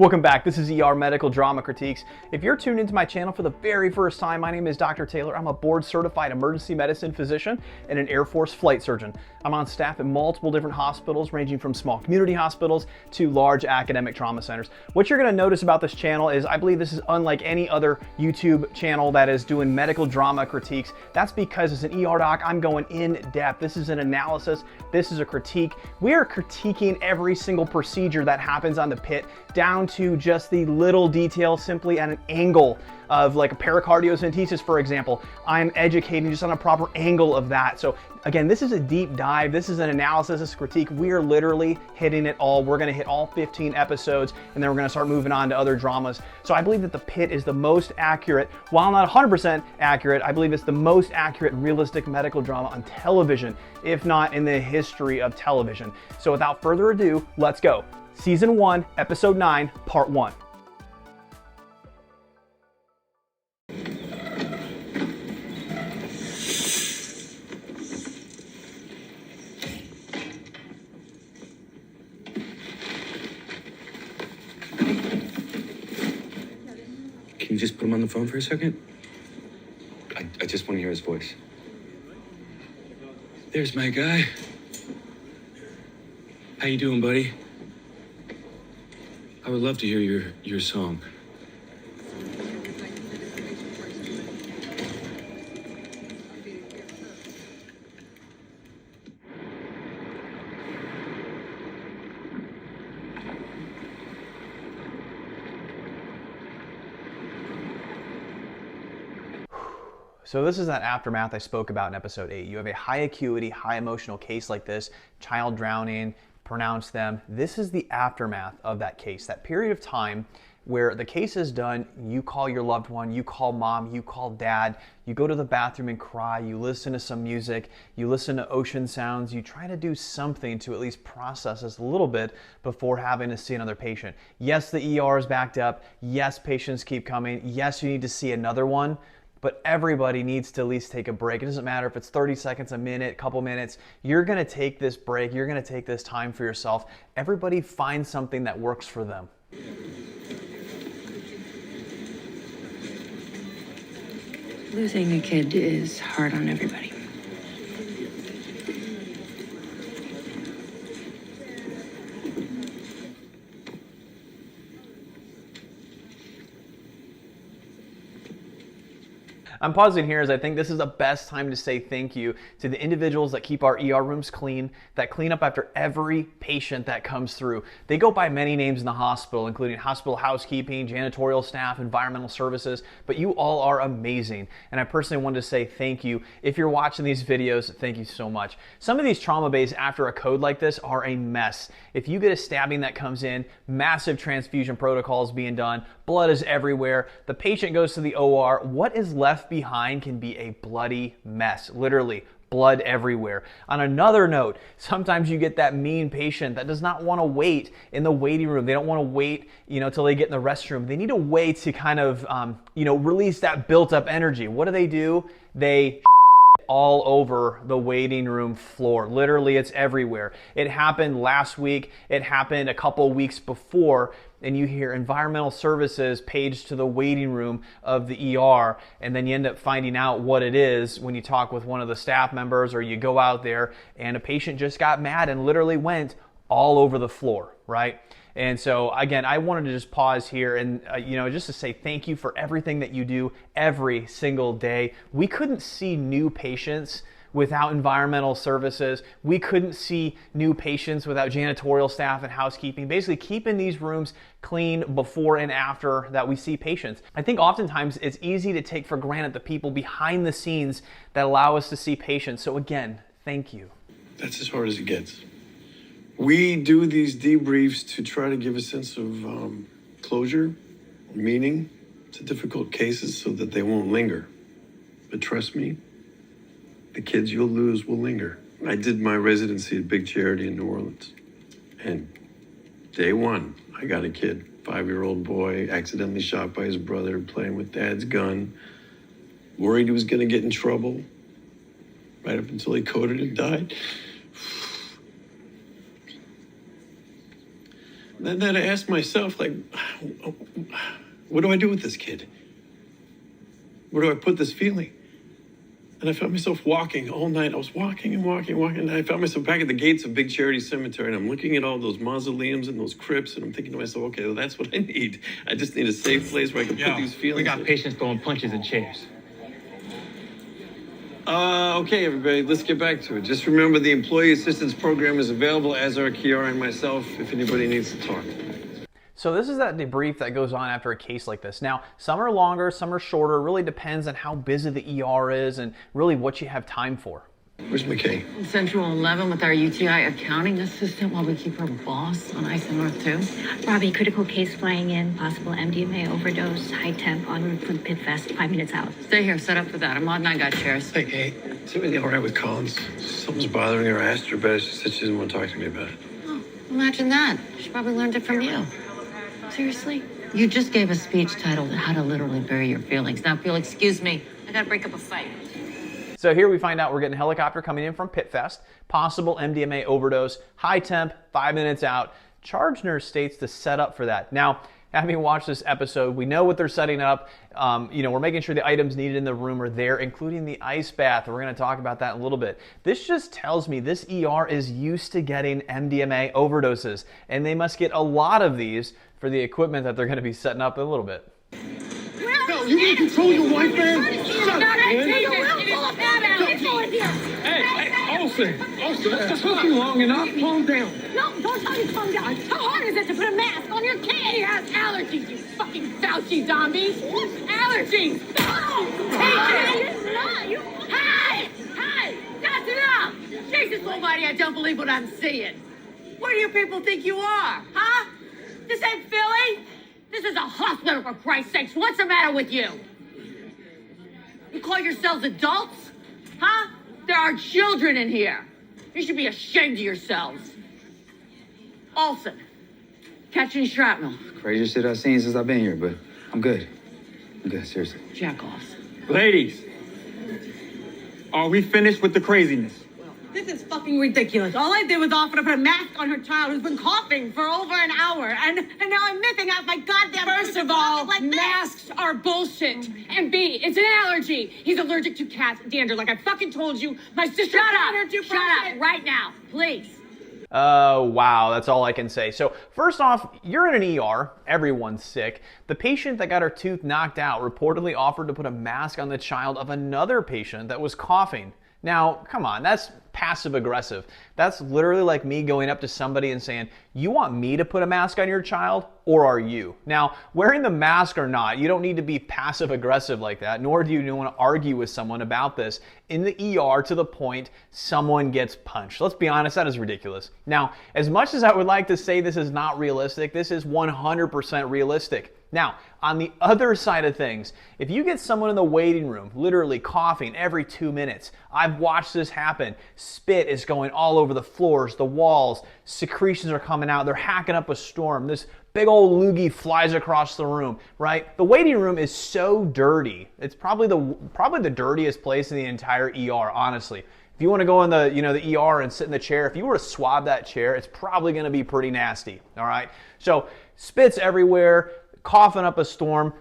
Welcome back. This is ER Medical Drama Critiques. If you're tuned into my channel for the very first time, my name is Dr. Taylor. I'm a board-certified emergency medicine physician and an Air Force flight surgeon. I'm on staff at multiple different hospitals, ranging from small community hospitals to large academic trauma centers. What you're going to notice about this channel is I believe this is unlike any other YouTube channel that is doing medical drama critiques. That's because as an ER doc, I'm going in depth. This is an analysis. This is a critique. We are critiquing every single procedure that happens on the Pitt, down to just the little details, simply at an angle of like a pericardiocentesis, for example. I'm educating just on a proper angle of that. So again, this is a deep dive. This is an analysis, this is a critique. We are literally hitting it all. We're gonna hit all 15 episodes, and then we're gonna start moving on to other dramas. So I believe that the Pitt is the most accurate, while not 100% accurate, I believe it's the most accurate realistic medical drama on television, if not in the history of television. So without further ado, let's go. Season 1, Episode 9, Part 1. Can you just put him on the phone for a second? I just want to hear his voice. There's my guy. How you doing, buddy? I would love to hear your song. So this is that aftermath I spoke about in episode 8. You have a high acuity, high emotional case like this, child drowning, pronounce them. This is the aftermath of that case, that period of time where the case is done, you call your loved one, you call mom, you call dad, you go to the bathroom and cry, you listen to some music, you listen to ocean sounds, you try to do something to at least process this a little bit before having to see another patient. Yes, the ER is backed up. Yes, patients keep coming. Yes, you need to see another one. But everybody needs to at least take a break. It doesn't matter if it's 30 seconds, a minute, couple minutes. You're gonna take this break. You're gonna take this time for yourself. Everybody find something that works for them. Losing a kid is hard on everybody. I'm pausing here as I think this is the best time to say thank you to the individuals that keep our ER rooms clean, that clean up after every patient that comes through. They go by many names in the hospital, including hospital housekeeping, janitorial staff, environmental services, but you all are amazing. And I personally wanted to say thank you. If you're watching these videos, thank you so much. Some of these trauma bays after a code like this are a mess. If you get a stabbing that comes in, massive transfusion protocols being done, blood is everywhere, the patient goes to the OR, what is left behind can be a bloody mess, literally blood everywhere. On another note, sometimes you get that mean patient that does not want to wait in the waiting room. They don't want to wait, till they get in the restroom. They need to wait to kind of, release that built up energy. What do? They all over the waiting room floor. Literally, it's everywhere. It happened last week. It happened a couple weeks before. And you hear environmental services paged to the waiting room of the ER, and then you end up finding out what it is when you talk with one of the staff members, or you go out there and a patient just got mad and literally went all over the floor, right? And so again, I wanted to just pause here and just to say thank you for everything that you do every single day. We couldn't see new patients without environmental services. We couldn't see new patients without janitorial staff and housekeeping, basically keeping these rooms clean before and after that we see patients. I think oftentimes it's easy to take for granted the people behind the scenes that allow us to see patients. So again, thank you. That's as hard as it gets. We do these debriefs to try to give a sense of closure, meaning to difficult cases so that they won't linger. But trust me, the kids you'll lose will linger. I did my residency at Big Charity in New Orleans. And day one, I got a kid, 5-year-old boy, accidentally shot by his brother, playing with dad's gun, worried he was gonna get in trouble, right up until he coded and died. Then I asked myself, like, what do I do with this kid? Where do I put this feeling? And I found myself walking all night. I was walking and walking and walking. And I found myself back at the gates of Big Charity Cemetery. And I'm looking at all those mausoleums and those crypts. And I'm thinking to myself, okay, well, that's what I need. I just need a safe place where I can put these feelings. We got patients throwing punches in chairs. Okay, everybody, let's get back to it. Just remember the Employee Assistance Program is available, as are Kiara and myself, if anybody needs to talk. So this is that debrief that goes on after a case like this. Now, some are longer, some are shorter. It really depends on how busy the ER is and really what you have time for. Where's McKay? Central 11 with our UTI accounting assistant while we keep our boss on ice and North 2. Robbie, critical case flying in, possible MDMA overdose, high temp, en route for the Pitt Fest, 5 minutes out. Stay here, set up for that. Ahmad and I got chairs. Hey, is everything all right with Collins? Something's bothering her. I asked her about it. She said she doesn't want to talk to me about it. Oh, imagine that. She probably learned it from you. Seriously? You just gave a speech titled How to Literally Bury Your Feelings. Now, if you'll excuse me, I gotta break up a fight. So here we find out we're getting a helicopter coming in from Pitt Fest, possible MDMA overdose, high temp, 5 minutes out. Charge nurse states to set up for that. Now, having watched this episode, we know what they're setting up. We're making sure the items needed in the room are there, including the ice bath. We're going to talk about that in a little bit. This just tells me this ER is used to getting MDMA overdoses, and they must get a lot of these for the equipment that they're going to be setting up in a little bit. No, you need to control your wife, man. Shut up, man. Hey, Olsen, that's fucking long enough. Calm down. No, don't tell me to calm down. How hard is it to put a mask on your kid? He has allergies, you fucking Fauci zombies. Allergies. No! Take it! Hey! That's enough! Jesus almighty, I don't believe what I'm seeing. What do you people think you are, huh? This ain't Philly. This is a hospital, for Christ's sakes. What's the matter with you? You call yourselves adults? Huh? There are children in here. You should be ashamed of yourselves. Olsen, catching shrapnel. Craziest shit I've seen since I've been here, but I'm good. I'm good, seriously. Jack-offs. Ladies, are we finished with the craziness? This is fucking ridiculous. All I did was offer to put a mask on her child who's been coughing for over an hour, and now I'm missing out my goddamn. First of all, masks are bullshit. And B, it's an allergy. He's allergic to cats, dander. Like I fucking told you, my sister. Shut up right now, please. Wow, that's all I can say. So first off, you're in an ER, everyone's sick. The patient that got her tooth knocked out reportedly offered to put a mask on the child of another patient that was coughing. Now, come on, that's passive aggressive. That's literally like me going up to somebody and saying, you want me to put a mask on your child, or are you? Now, wearing the mask or not, you don't need to be passive aggressive like that, nor do you want to argue with someone about this in the ER to the point someone gets punched. Let's be honest, that is ridiculous. Now, as much as I would like to say this is not realistic, this is 100% realistic. Now, on the other side of things, if you get someone in the waiting room literally coughing every 2 minutes, I've watched this happen. Spit is going all over the floors, the walls, secretions are coming out, they're hacking up a storm. This big old loogie flies across the room, right? The waiting room is so dirty. It's probably the dirtiest place in the entire ER, honestly. If you want to go in the ER and sit in the chair, if you were to swab that chair, it's probably going to be pretty nasty, all right? So spit's everywhere, coughing up a storm.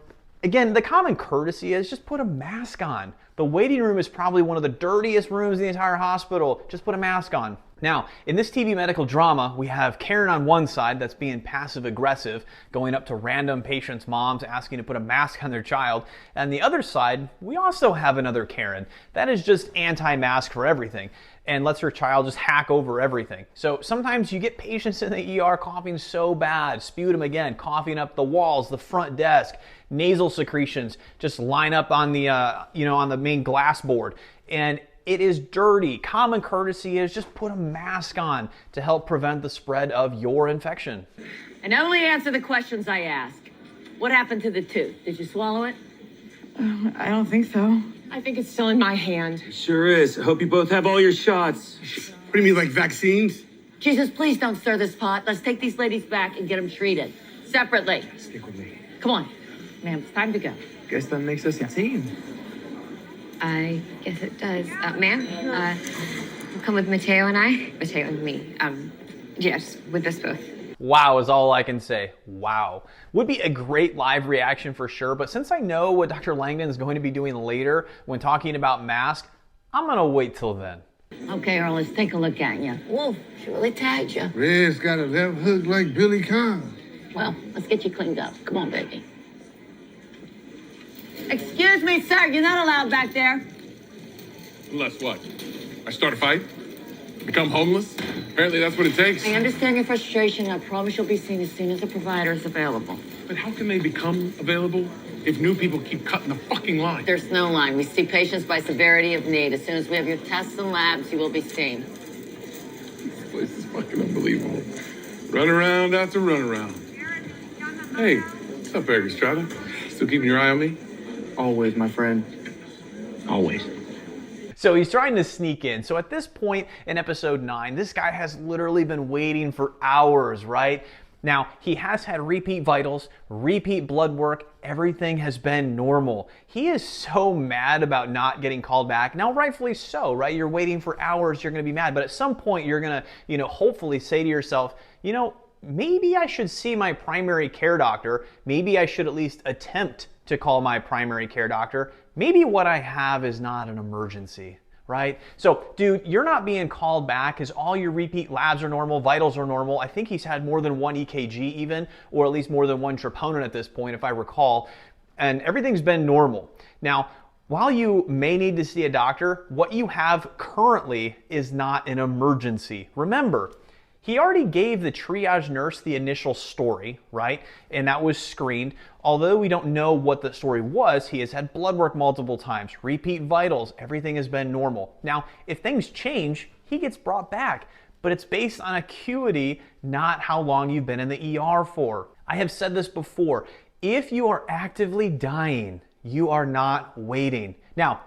Again, the common courtesy is just put a mask on. The waiting room is probably one of the dirtiest rooms in the entire hospital. Just put a mask on. Now, in this TV medical drama, we have Karen on one side that's being passive aggressive, going up to random patients' moms, asking to put a mask on their child. And the other side, we also have another Karen that is just anti-mask for everything and lets her child just hack over everything. So sometimes you get patients in the ER coughing so bad, sputum again, coughing up the walls, the front desk, nasal secretions just line up on the on the main glass board, and it is dirty. Common courtesy is just put a mask on to help prevent the spread of your infection. And only answer the questions I ask. What happened to the tooth? Did you swallow it? I don't think so. I think it's still in my hand. Sure is. I hope you both have all your shots. What do you mean, like vaccines? Jesus, please don't stir this pot. Let's take these ladies back and get them treated. Separately. Stick with me. Come on. Ma'am, it's time to go. Guess that makes us a team. I guess it does. Ma'am, come with Mateo and I. Mateo and me. Yes, with us both. Wow is all I can say. Wow. Would be a great live reaction for sure, but since I know what Dr. Langdon is going to be doing later when talking about mask, I'm gonna wait till then. Okay, Earl, let's take a look at you. Whoa, she really tagged you. Red's got a left hook like Billy Conn. Well, let's get you cleaned up. Come on, baby. Excuse me, sir. You're not allowed back there. Unless what? I start a fight? Become homeless? Apparently that's what it takes. I understand your frustration. I promise you'll be seen as soon as the provider is available. But how can they become available if new people keep cutting the fucking line? There's no line. We see patients by severity of need. As soon as we have your tests and labs, you will be seen. This place is fucking unbelievable. Run around after run around. Hey, what's up, Eric Estrada? Still keeping your eye on me? Always, my friend. Always. So he's trying to sneak in. So at this point in episode 9, this guy has literally been waiting for hours, right? Now, he has had repeat vitals, repeat blood work, everything has been normal. He is so mad about not getting called back. Now, rightfully so, right? You're waiting for hours, you're gonna be mad, but at some point you're gonna, hopefully say to yourself, maybe I should see my primary care doctor. Maybe I should at least attempt to call my primary care doctor. Maybe what I have is not an emergency, right? So, dude, you're not being called back because all your repeat labs are normal, vitals are normal. I think he's had more than one EKG even, or at least more than one troponin at this point, if I recall, and everything's been normal. Now, while you may need to see a doctor, what you have currently is not an emergency. Remember, he already gave the triage nurse the initial story, right? And that was screened. Although we don't know what the story was, he has had blood work multiple times, repeat vitals, everything has been normal. Now, if things change, he gets brought back, but it's based on acuity, not how long you've been in the ER for. I have said this before, if you are actively dying, you are not waiting. Now,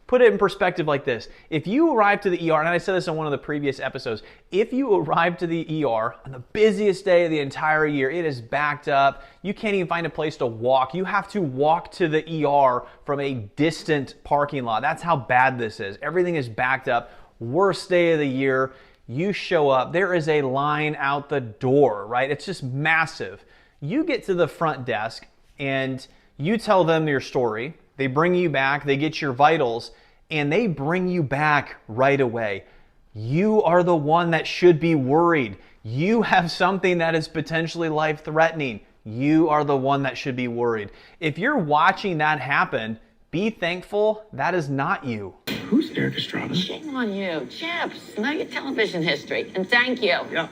put it in perspective like this. If you arrive to the ER, and I said this on one of the previous episodes, if you arrive to the ER on the busiest day of the entire year, it is backed up, you can't even find a place to walk. You have to walk to the ER from a distant parking lot. That's how bad this is. Everything is backed up. Worst day of the year. You show up, there is a line out the door, right? It's just massive. You get to the front desk and you tell them your story. They bring you back, they get your vitals, and they bring you back right away. You are the one that should be worried. You have something that is potentially life-threatening. You are the one that should be worried. If you're watching that happen, be thankful that is not you. Who's Eric Estrada? Shame on you. Chips, know your television history. And thank you. Yeah.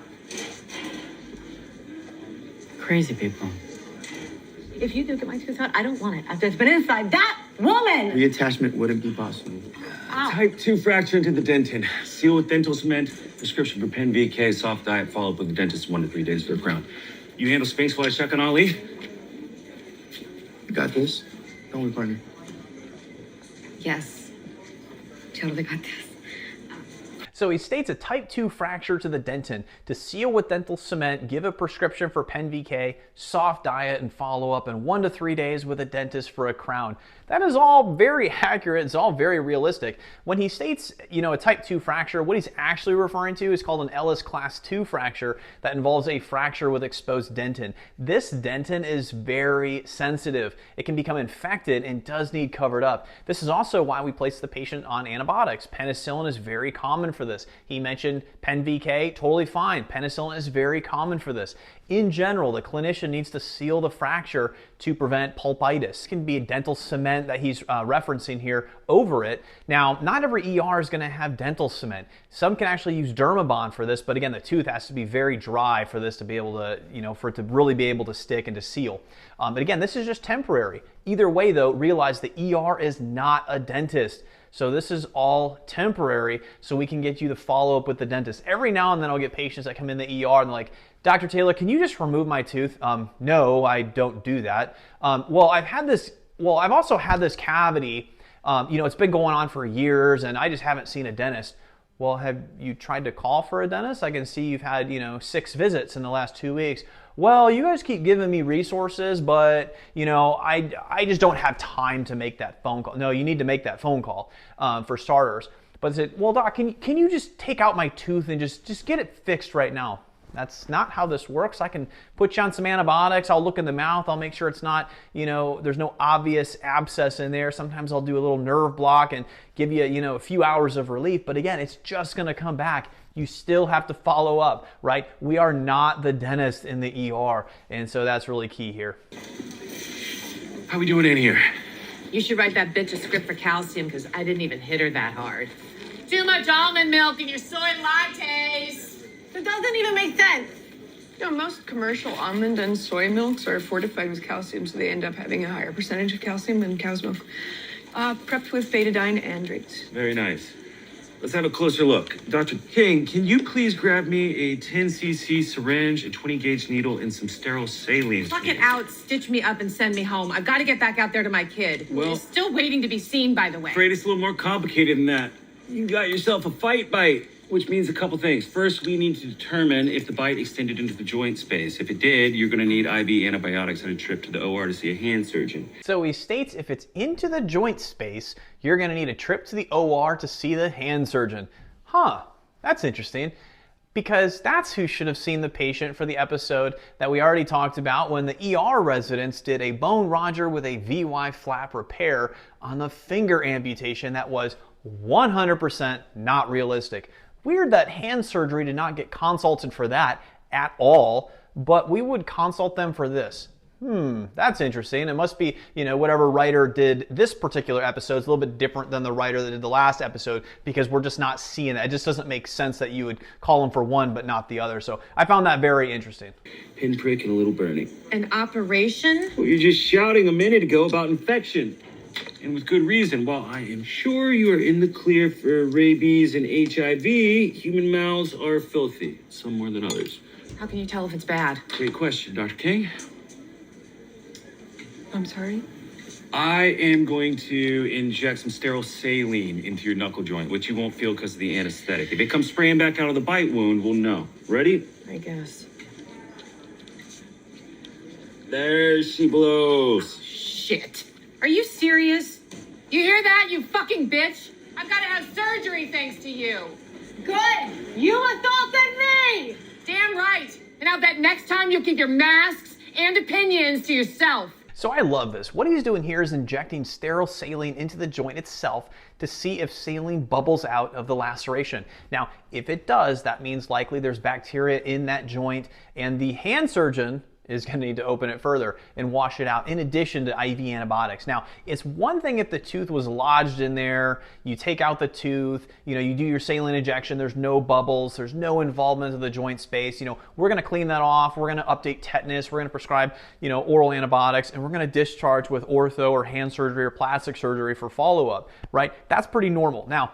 Crazy people. If you do get my tooth out, I don't want it. After it's been inside that woman. Reattachment wouldn't be possible. Ow. Type 2 fracture into the dentin. Seal with dental cement. Prescription for Pen VK. Soft diet. Follow up with the dentist 1 to 3 days for a crown. You handle Sphinx while I check on Ali? You got this. Don't worry, partner. Yes. Totally got this. So he states a type 2 fracture to the dentin, to seal with dental cement, give a prescription for Pen VK, soft diet, and follow up in 1 to 3 days with a dentist for a crown. That is all very accurate. It's all very realistic. When he states, a type 2 fracture, what he's actually referring to is called an Ellis class 2 fracture that involves a fracture with exposed dentin. This dentin is very sensitive. It can become infected and does need covered up. This is also why we place the patient on antibiotics. Penicillin is very common for this. He mentioned Pen VK, totally fine. Penicillin is very common for this. In general, the clinician needs to seal the fracture to prevent pulpitis. It can be a dental cement that he's referencing here over it. Now, not every ER is going to have dental cement. Some can actually use Dermabond for this, but again, the tooth has to be very dry for this to be able to, for it to really be able to stick and to seal. But again, this is just temporary. Either way, though, realize the ER is not a dentist. So this is all temporary so we can get you the follow-up with the dentist. Every now and then I'll get patients that come in the ER and they're like, Dr. Taylor, can you just remove my tooth? No, I don't do that. I've also had this cavity, it's been going on for years and I just haven't seen a dentist. Well, have you tried to call for a dentist? I can see you've had, 6 visits in the last 2 weeks. Well, you guys keep giving me resources, but, I just don't have time to make that phone call. No, you need to make that phone call for starters. But I said, well, doc, can you just take out my tooth and just get it fixed right now? That's not how this works. I can put you on some antibiotics. I'll look in the mouth. I'll make sure it's not, there's no obvious abscess in there. Sometimes I'll do a little nerve block and give you, a few hours of relief. But again, it's just going to come back. You still have to follow up, right? We are not the dentist in the ER. And so that's really key here. How we doing in here? You should write that bitch a script for calcium because I didn't even hit her that hard. Too much almond milk in your soy lattes. It doesn't even make sense. Most commercial almond and soy milks are fortified with calcium, so they end up having a higher percentage of calcium than cow's milk. Prepped with betadine and drinks. Very nice. Let's have a closer look. Dr. King, can you please grab me a 10cc syringe, a 20-gauge needle, and some sterile saline? Fuck it out, stitch me up, and send me home. I've got to get back out there to my kid. Well, he's still waiting to be seen, by the way. Afraid it's a little more complicated than that. You got yourself a fight bite, which means a couple things. First, we need to determine if the bite extended into the joint space. If it did, you're going to need IV antibiotics and a trip to the OR to see a hand surgeon. So he states if it's into the joint space, you're going to need a trip to the OR to see the hand surgeon. That's interesting. Because that's who should have seen the patient for the episode that we already talked about when the ER residents did a bone Roger with a VY flap repair on the finger amputation that was 100% not realistic. Weird that hand surgery did not get consulted for that at all, but we would consult them for this. That's interesting. It must be, whatever writer did this particular episode is a little bit different than the writer that did the last episode because we're just not seeing that. It just doesn't make sense that you would call them for one but not the other. So I found that very interesting. Pinprick and a little burning. An operation? Well, you're just shouting a minute ago about infection. And with good reason. While I am sure you are in the clear for rabies and HIV, human mouths are filthy, some more than others. How can you tell if it's bad? Great question, Dr. King. I'm sorry? I am going to inject some sterile saline into your knuckle joint, which you won't feel because of the anesthetic. If it comes spraying back out of the bite wound, we'll know. Ready? I guess. There she blows. Shit. Are you serious? You hear that, you fucking bitch? I've got to have surgery thanks to you. Good. You assaulted me. Damn right. And I'll bet next time you'll keep your masks and opinions to yourself. So I love this. What he's doing here is injecting sterile saline into the joint itself to see if saline bubbles out of the laceration. Now, if it does, that means likely there's bacteria in that joint, and the hand surgeon is going to need to open it further and wash it out in addition to IV antibiotics. Now, it's one thing if the tooth was lodged in there, you take out the tooth, you do your saline injection, there's no bubbles, there's no involvement of the joint space. We're going to clean that off, we're going to update tetanus, we're going to prescribe, oral antibiotics, and we're going to discharge with ortho or hand surgery or plastic surgery for follow-up, right? That's pretty normal. Now,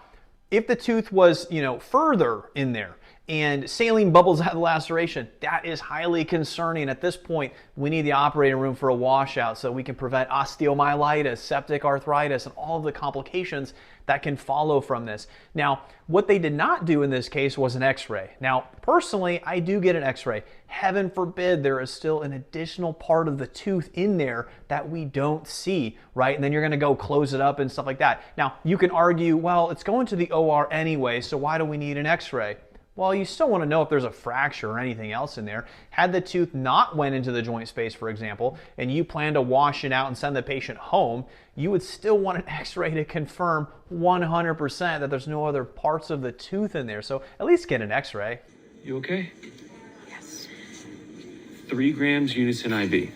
if the tooth was, further in there, and saline bubbles out of the laceration, that is highly concerning. At this point, we need the operating room for a washout so we can prevent osteomyelitis, septic arthritis, and all of the complications that can follow from this. Now, what they did not do in this case was an x-ray. Now, personally, I do get an x-ray. Heaven forbid there is still an additional part of the tooth in there that we don't see, right? And then you're gonna go close it up and stuff like that. Now, you can argue, well, it's going to the OR anyway, so why do we need an x-ray? Well, you still want to know if there's a fracture or anything else in there. Had the tooth not went into the joint space, for example, and you plan to wash it out and send the patient home, you would still want an x-ray to confirm 100% that there's no other parts of the tooth in there. So at least get an x-ray. You okay? Yes. 3 grams Unison IV.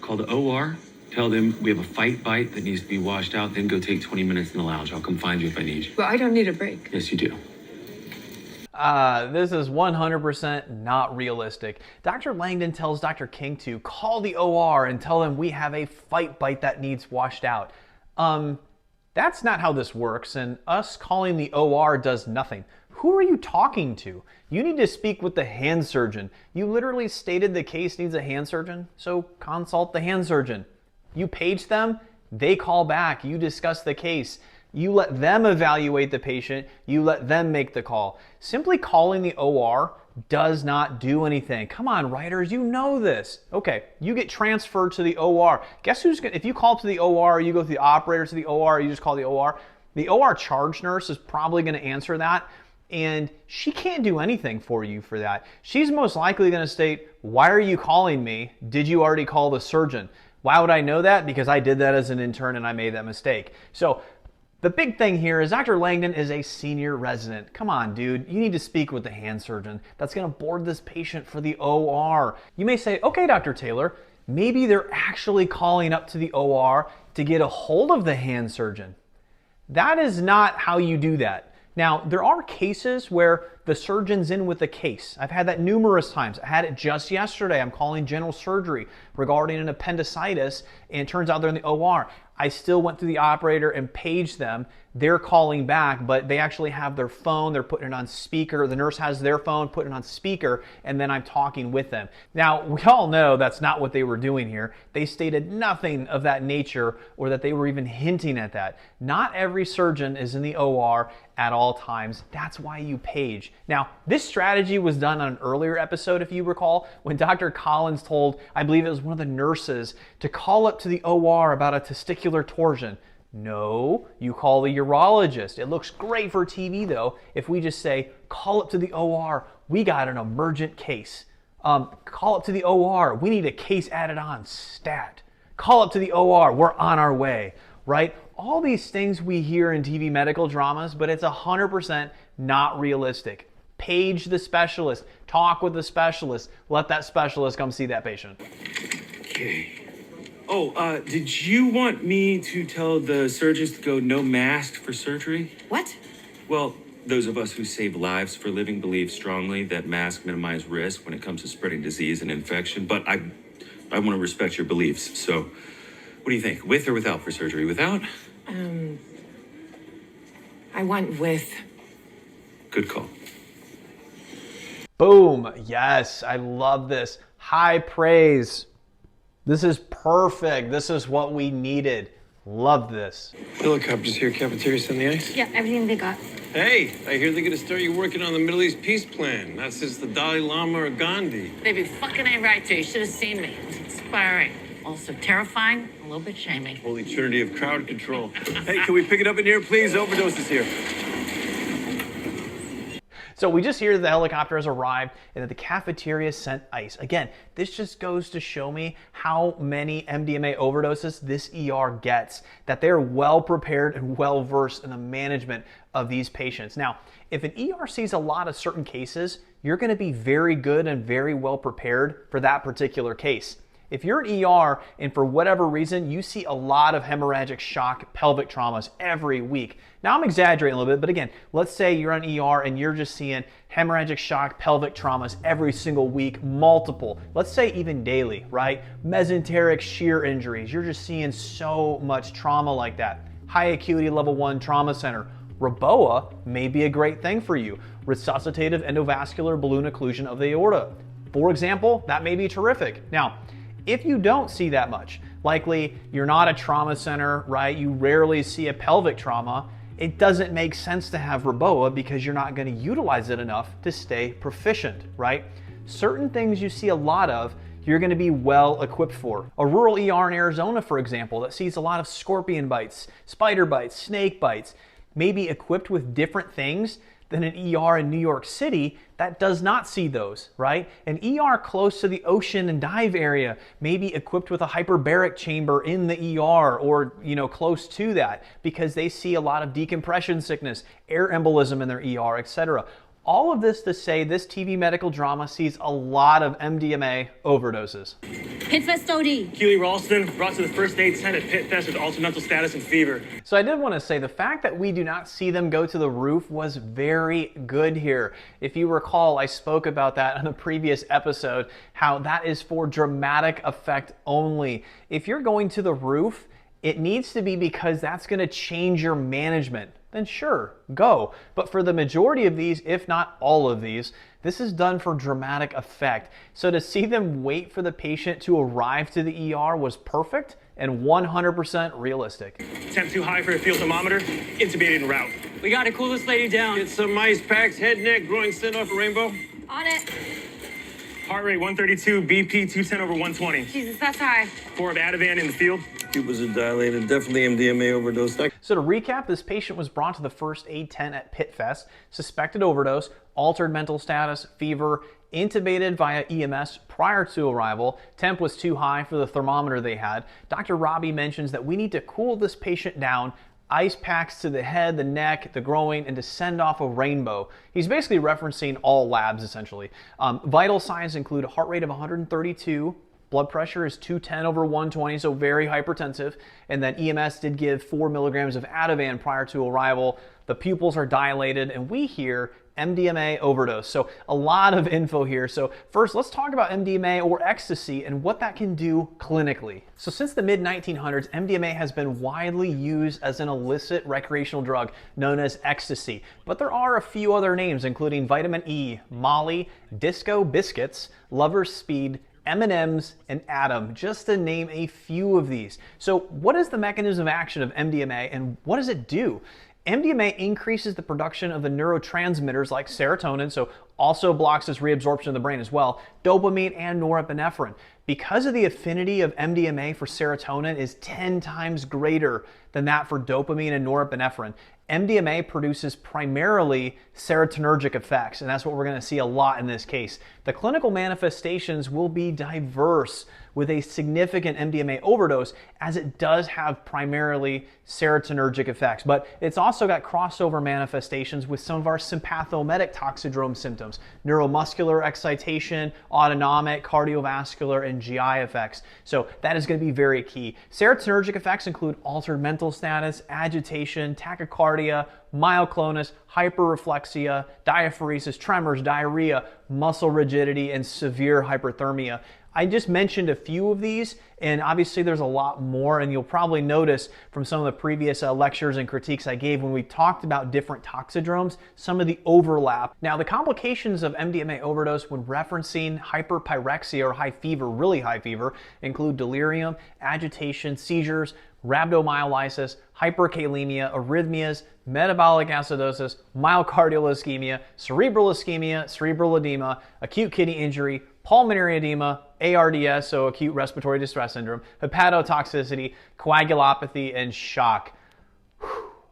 Call the OR. Tell them we have a fight bite that needs to be washed out. Then go take 20 minutes in the lounge. I'll come find you if I need you. Well, I don't need a break. Yes, you do. This is 100% not realistic. Dr. Langdon tells Dr. King to call the OR and tell them we have a fight bite that needs washed out. That's not how this works, and us calling the OR does nothing. Who are you talking to? You need to speak with the hand surgeon. You literally stated the case needs a hand surgeon, so consult the hand surgeon. You page them, they call back, you discuss the case. You let them evaluate the patient, you let them make the call. Simply calling the OR does not do anything. Come on, writers, you know this. Okay, you get transferred to the OR. Guess who's gonna, if you call to the OR, you go to the operator to the OR, you just call the OR charge nurse is probably gonna answer that. and she can't do anything for you for that. She's most likely going to state, why are you calling me? Did you already call the surgeon? Why would I know that? Because I did that as an intern and I made that mistake. So the big thing here is Dr. Langdon is a senior resident. Come on, dude. You need to speak with the hand surgeon that's going to board this patient for the OR. You may say, okay, Dr. Taylor, maybe they're actually calling up to the OR to get a hold of the hand surgeon. That is not how you do that. Now, there are cases where the surgeon's in with the case. I've had that numerous times. I had it just yesterday. I'm calling general surgery regarding an appendicitis, and it turns out they're in the OR. I still went through the operator and paged them. They're calling back, but they actually have their phone. They're putting it on speaker. The nurse has their phone, putting it on speaker, and then I'm talking with them. Now, we all know that's not what they were doing here. They stated nothing of that nature or that they were even hinting at that. Not every surgeon is in the OR at all times. That's why you page. Now, this strategy was done on an earlier episode, if you recall, when Dr. Collins told, I believe it was one of the nurses, to call up to the OR about a testicular torsion. No, you call the urologist. It looks great for TV though if we just say, call up to the OR, we got an emergent case. Call up to the OR, we need a case added on, stat. Call up to the OR, we're on our way, right? All these things we hear in TV medical dramas, but it's 100% not realistic. Page the specialist, talk with the specialist, let that specialist come see that patient. Okay. Oh, did you want me to tell the surgeons to go no mask for surgery? What? Well, those of us who save lives for a living believe strongly that masks minimize risk when it comes to spreading disease and infection, but I want to respect your beliefs. So, what do you think? With or without for surgery? Without? I want with. Good call. Boom. Yes, I love this. High praise. This is perfect. This is what we needed. Love this. Helicopters here, cafeteria, send the ice. Yeah, everything they got. Hey, I hear they're gonna start you working on the Middle East peace plan. Not since the Dalai Lama or Gandhi. They'd be fucking ain't right to. You should have seen me. It was inspiring. Also terrifying, a little bit shaming. Holy trinity of crowd control. Hey, can we pick it up in here, please? Overdose is here. So we just hear that the helicopter has arrived and that the cafeteria sent ice. Again, this just goes to show me how many MDMA overdoses this ER gets, that they're well prepared and well versed in the management of these patients. Now, if an ER sees a lot of certain cases, you're going to be very good and very well prepared for that particular case. If you're an ER and for whatever reason you see a lot of hemorrhagic shock pelvic traumas every week. Now I'm exaggerating a little bit, but again, let's say you're on ER and you're just seeing hemorrhagic shock pelvic traumas every single week, multiple, let's say even daily, right? Mesenteric shear injuries, you're just seeing so much trauma like that. High acuity level 1 trauma center. REBOA may be a great thing for you. Resuscitative endovascular balloon occlusion of the aorta. For example, that may be terrific. Now, if you don't see that much, likely you're not a trauma center, right? You rarely see a pelvic trauma. It doesn't make sense to have REBOA because you're not going to utilize it enough to stay proficient, right? Certain things you see a lot of, you're going to be well equipped for. A rural ER in Arizona, for example, that sees a lot of scorpion bites, spider bites, snake bites, may be equipped with different things than an ER in New York City that does not see those, right? An ER close to the ocean and dive area may be equipped with a hyperbaric chamber in the ER or, close to that because they see a lot of decompression sickness, air embolism in their ER, etc. All of this to say this TV medical drama sees a lot of MDMA overdoses. Pitt Fest OD. Keely Ralston brought to the first aid tent at Pitt Fest with altered mental status and fever. So I did want to say the fact that we do not see them go to the roof was very good here. If you recall, I spoke about that on a previous episode, how that is for dramatic effect only. If you're going to the roof, it needs to be because that's going to change your management. Then sure, go. But for the majority of these, if not all of these, this is done for dramatic effect. So to see them wait for the patient to arrive to the ER was perfect and 100% realistic. Temp too high for a field thermometer, intubated en route. We gotta cool this lady down. Get some ice packs, head, neck, groin, send off a rainbow. On it. Heart rate 132, BP 210/120. Jesus, that's high. 4 of Ativan in the field. Pupils are dilated. Definitely MDMA overdose. So to recap, this patient was brought to the first aid tent at Pitt Fest, suspected overdose, altered mental status, fever, intubated via EMS prior to arrival. Temp was too high for the thermometer they had. Dr. Robbie mentions that we need to cool this patient down, ice packs to the head, the neck, the groin, and to send off a rainbow. He's basically referencing all labs, essentially. Vital signs include a heart rate of 132, blood pressure is 210/120, so very hypertensive. And then EMS did give 4 milligrams of Ativan prior to arrival. The pupils are dilated, and we hear MDMA overdose. So a lot of info here. So first, let's talk about MDMA or ecstasy and what that can do clinically. So since the mid-1900s, MDMA has been widely used as an illicit recreational drug known as ecstasy. But there are a few other names, including vitamin E, Molly, Disco Biscuits, Lover's Speed, M&Ms, and Atom, just to name a few of these. So what is the mechanism of action of MDMA and what does it do? MDMA increases the production of the neurotransmitters like serotonin, so also blocks its reabsorption in the brain as well, dopamine and norepinephrine. Because of the affinity of MDMA for serotonin is 10 times greater than that for dopamine and norepinephrine, MDMA produces primarily serotonergic effects, and that's what we're going to see a lot in this case. The clinical manifestations will be diverse with a significant MDMA overdose, as it does have primarily serotonergic effects, but it's also got crossover manifestations with some of our sympathomimetic toxidrome symptoms, neuromuscular excitation, autonomic, cardiovascular, and GI effects. So that is going to be very key. Serotonergic effects include altered mental status, agitation, tachycardia, myoclonus, hyperreflexia, diaphoresis, tremors, diarrhea, muscle rigidity, and severe hyperthermia. I just mentioned a few of these, and obviously there's a lot more, and you'll probably notice from some of the previous lectures and critiques I gave when we talked about different toxidromes, some of the overlap. Now, the complications of MDMA overdose when referencing hyperpyrexia or high fever, really high fever, include delirium, agitation, seizures, rhabdomyolysis, hyperkalemia, arrhythmias, metabolic acidosis, myocardial ischemia, cerebral edema, acute kidney injury, pulmonary edema, ARDS, so acute respiratory distress syndrome, hepatotoxicity, coagulopathy, and shock.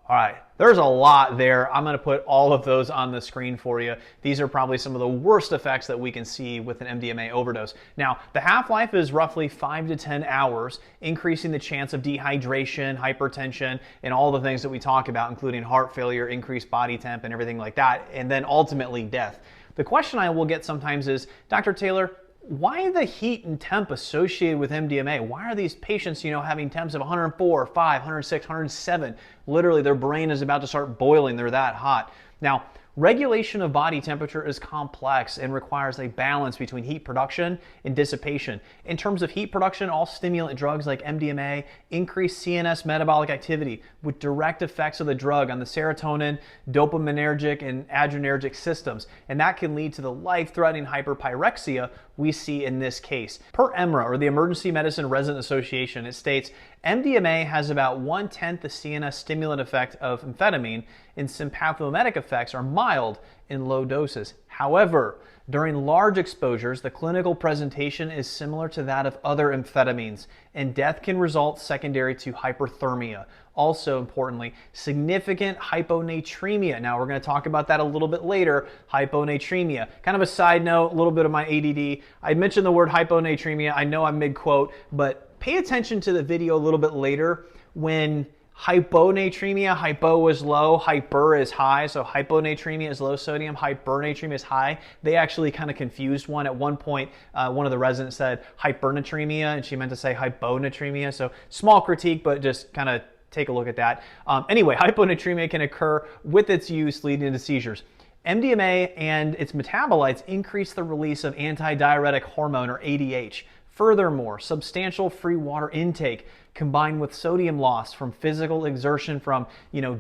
All right, there's a lot there. I'm going to put all of those on the screen for you. These are probably some of the worst effects that we can see with an MDMA overdose. Now, the half-life is roughly 5 to 10 hours, increasing the chance of dehydration, hypertension, and all the things that we talk about, including heart failure, increased body temp, and everything like that, and then ultimately death. The question I will get sometimes is, Dr. Taylor, why the heat and temp associated with MDMA? Why are these patients, having temps of 104, 5, 106, 107? Literally, their brain is about to start boiling. They're that hot. Now, regulation of body temperature is complex and requires a balance between heat production and dissipation. In terms of heat production, all stimulant drugs like MDMA increase CNS metabolic activity with direct effects of the drug on the serotonin, dopaminergic, and adrenergic systems. And that can lead to the life-threatening hyperpyrexia we see in this case. Per EMRA, or the Emergency Medicine Resident Association, it states MDMA has about 1/10 the CNS stimulant effect of amphetamine, and sympathomimetic effects are mild in low doses. However, during large exposures, the clinical presentation is similar to that of other amphetamines, and death can result secondary to hyperthermia. Also, importantly, significant hyponatremia. Now, we're going to talk about that a little bit later, hyponatremia. Kind of a side note, a little bit of my ADD. I mentioned the word hyponatremia. I know I'm mid-quote, but pay attention to the video a little bit later when hyponatremia, hypo is low, hyper is high, so hyponatremia is low sodium, hypernatremia is high. They actually kind of confused one. At one point, one of the residents said hypernatremia, and she meant to say hyponatremia, so small critique, but just kind of take a look at that. Anyway, hyponatremia can occur with its use leading to seizures. MDMA and its metabolites increase the release of antidiuretic hormone, or ADH. Furthermore, substantial free water intake combined with sodium loss from physical exertion from,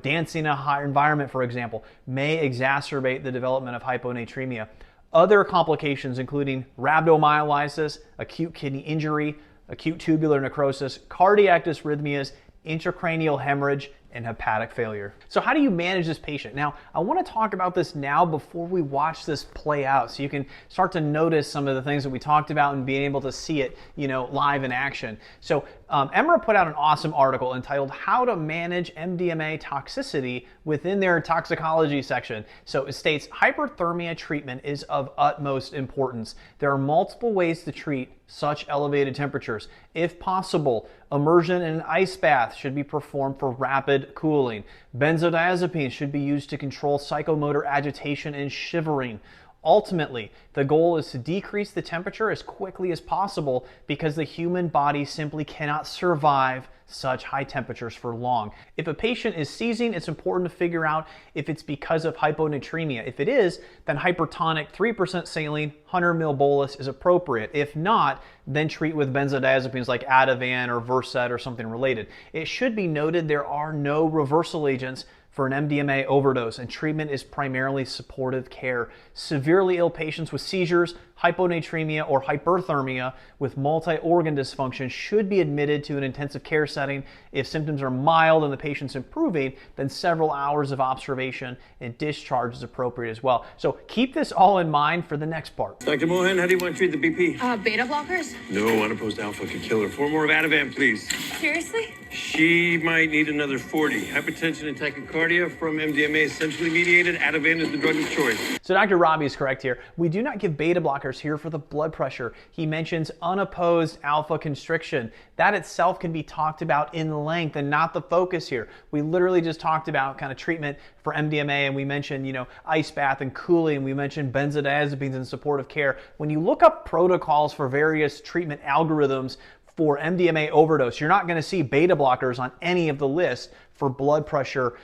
dancing in a hot environment, for example, may exacerbate the development of hyponatremia. Other complications including rhabdomyolysis, acute kidney injury, acute tubular necrosis, cardiac dysrhythmias, intracranial hemorrhage, and hepatic failure. So how do you manage this patient? Now, I want to talk about this now before we watch this play out, so you can start to notice some of the things that we talked about and being able to see it, live in action. So Emra put out an awesome article entitled How to Manage MDMA Toxicity within their toxicology section. So it states hyperthermia treatment is of utmost importance. There are multiple ways to treat such elevated temperatures. If possible, immersion in an ice bath should be performed for rapid cooling. Benzodiazepines should be used to control psychomotor agitation and shivering. Ultimately, the goal is to decrease the temperature as quickly as possible because the human body simply cannot survive such high temperatures for long. If a patient is seizing, it's important to figure out if it's because of hyponatremia. If it is, then hypertonic 3% saline, 100 ml bolus is appropriate. If not, then treat with benzodiazepines like Ativan or Versed or something related. It should be noted there are no reversal agents for an MDMA overdose, and treatment is primarily supportive care. Severely ill patients with seizures, hyponatremia, or hyperthermia with multi-organ dysfunction should be admitted to an intensive care setting. If symptoms are mild and the patient's improving, then several hours of observation and discharge is appropriate as well. So keep this all in mind for the next part. Dr. Mohan, how do you want to treat the BP? Beta blockers? No, unopposed alpha could kill her. 4 more of Ativan, please. Seriously? She might need another 40. Hypertension and tachycardia from MDMA centrally mediated. Ativan is the drug of choice. So Dr. Robbie is correct here. We do not give beta blockers here for the blood pressure. He mentions unopposed alpha constriction. That itself can be talked about in length and not the focus here. We literally just talked about kind of treatment for MDMA, and we mentioned, ice bath and cooling. We mentioned benzodiazepines and supportive care. When you look up protocols for various treatment algorithms for MDMA overdose, you're not going to see beta blockers on any of the lists for blood pressure,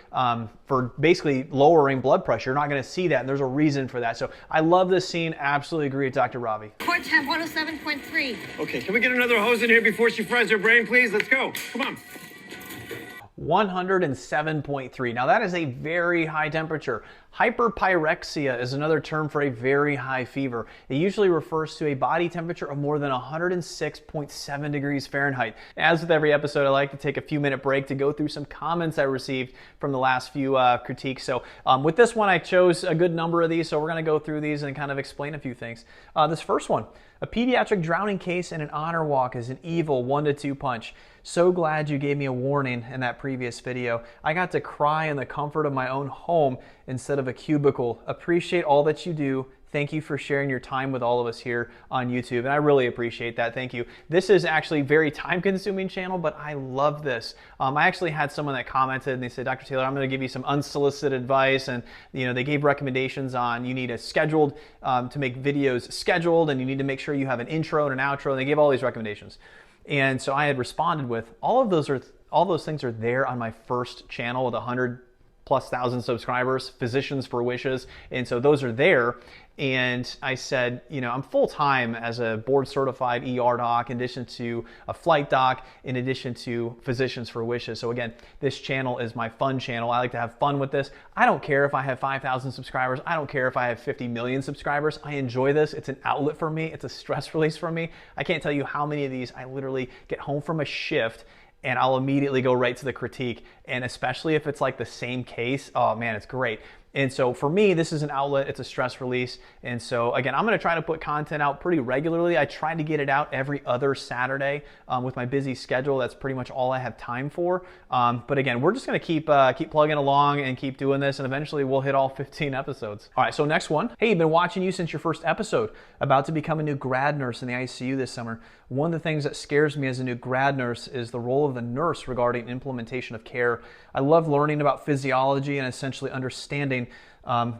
for basically lowering blood pressure. You're not going to see that, and there's a reason for that. So I love this scene. Absolutely agree with Dr. Robbie. Core temp 107.3. Okay, can we get another hose in here before she fries her brain, please? Let's go. Come on. 107.3. Now that is a very high temperature. Hyperpyrexia is another term for a very high fever. It usually refers to a body temperature of more than 106.7 degrees Fahrenheit. As with every episode, I like to take a few minute break to go through some comments I received from the last few critiques. So with this one, I chose a good number of these, so we're going to go through these and kind of explain a few things. This first one, a pediatric drowning case in an honor walk is an evil 1-2 punch. So glad you gave me a warning in that previous video. I got to cry in the comfort of my own home instead of a cubicle. Appreciate all that you do. Thank you for sharing your time with all of us here on YouTube, and I really appreciate that. Thank you. This is actually a very time-consuming channel, but I love this. I actually had someone that commented, and they said, Dr. Taylor, I'm going to give you some unsolicited advice, and they gave recommendations on you need a scheduled, to make videos scheduled, and you need to make sure you have an intro and an outro, and they gave all these recommendations. And so I had responded with, all those things are there on my first channel with 100,000+ subscribers, Physicians for Wishes, and so those are there. And I said, I'm full-time as a board-certified ER doc, in addition to a flight doc, in addition to Physicians for Wishes. So again, this channel is my fun channel. I like to have fun with this. I don't care if I have 5,000 subscribers. I don't care if I have 50 million subscribers. I enjoy this. It's an outlet for me. It's a stress release for me. I can't tell you how many of these I literally get home from a shift and I'll immediately go right to the critique. And especially if it's like the same case, oh man, it's great. And so for me, this is an outlet, it's a stress release. And so again, I'm gonna try to put content out pretty regularly. I try to get it out every other Saturday with my busy schedule. That's pretty much all I have time for. But again, we're just gonna keep plugging along and keep doing this, and eventually we'll hit all 15 episodes. All right, so next one. Hey, been watching you since your first episode. About to become a new grad nurse in the ICU this summer. One of the things that scares me as a new grad nurse is the role of the nurse regarding implementation of care. I love learning about physiology and essentially understanding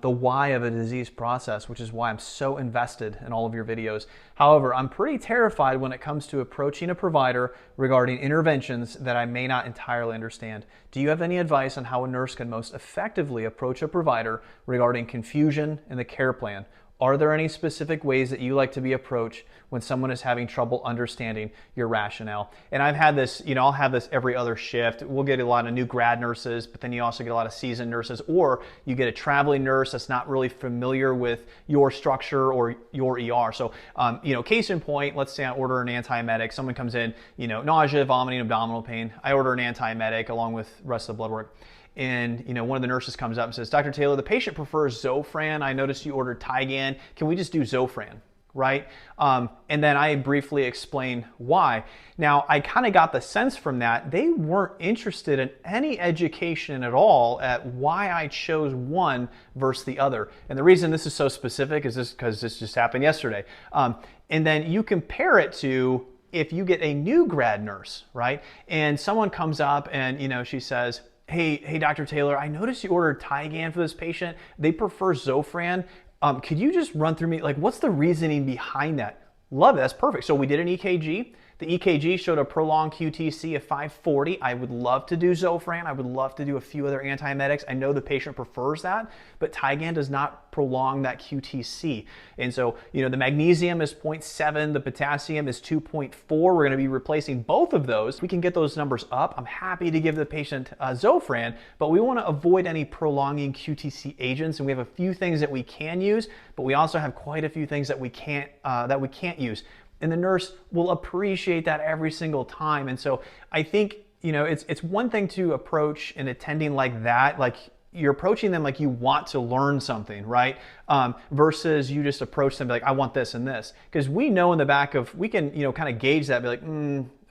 the why of a disease process, which is why I'm so invested in all of your videos. However, I'm pretty terrified when it comes to approaching a provider regarding interventions that I may not entirely understand. Do you have any advice on how a nurse can most effectively approach a provider regarding confusion in the care plan? Are there any specific ways that you like to be approached when someone is having trouble understanding your rationale? And I've had this, I'll have this every other shift. We'll get a lot of new grad nurses, but then you also get a lot of seasoned nurses, or you get a traveling nurse that's not really familiar with your structure or your ER. So, case in point, let's say I order an antiemetic. Someone comes in, nausea, vomiting, abdominal pain. I order an antiemetic along with the rest of the blood work. And one of the nurses comes up and says, Dr. Taylor, the patient prefers Zofran. I noticed you ordered Tygan. Can we just do Zofran, right? And then I briefly explain why. Now, I kind of got the sense from that they weren't interested in any education at all at why I chose one versus the other. And the reason this is so specific is because this just happened yesterday. And then you compare it to if you get a new grad nurse, right? And someone comes up and, she says, Hey, Dr. Taylor, I noticed you ordered Tygan for this patient. They prefer Zofran. Could you just run through me, what's the reasoning behind that? Love it, that's perfect. So we did an EKG. The EKG showed a prolonged QTC of 540. I would love to do Zofran. I would love to do a few other antiemetics. I know the patient prefers that, but Tygan does not prolong that QTC. And so, the magnesium is 0.7, the potassium is 2.4. We're going to be replacing both of those. We can get those numbers up. I'm happy to give the patient Zofran, but we want to avoid any prolonging QTC agents. And we have a few things that we can use, but we also have quite a few things that we can't use. And the nurse will appreciate that every single time. And so I think, it's one thing to approach an attending like that, like you're approaching them like you want to learn something, right? Versus you just approach them like, I want this and this. Because we know in the back of, we can, kind of gauge that, be like,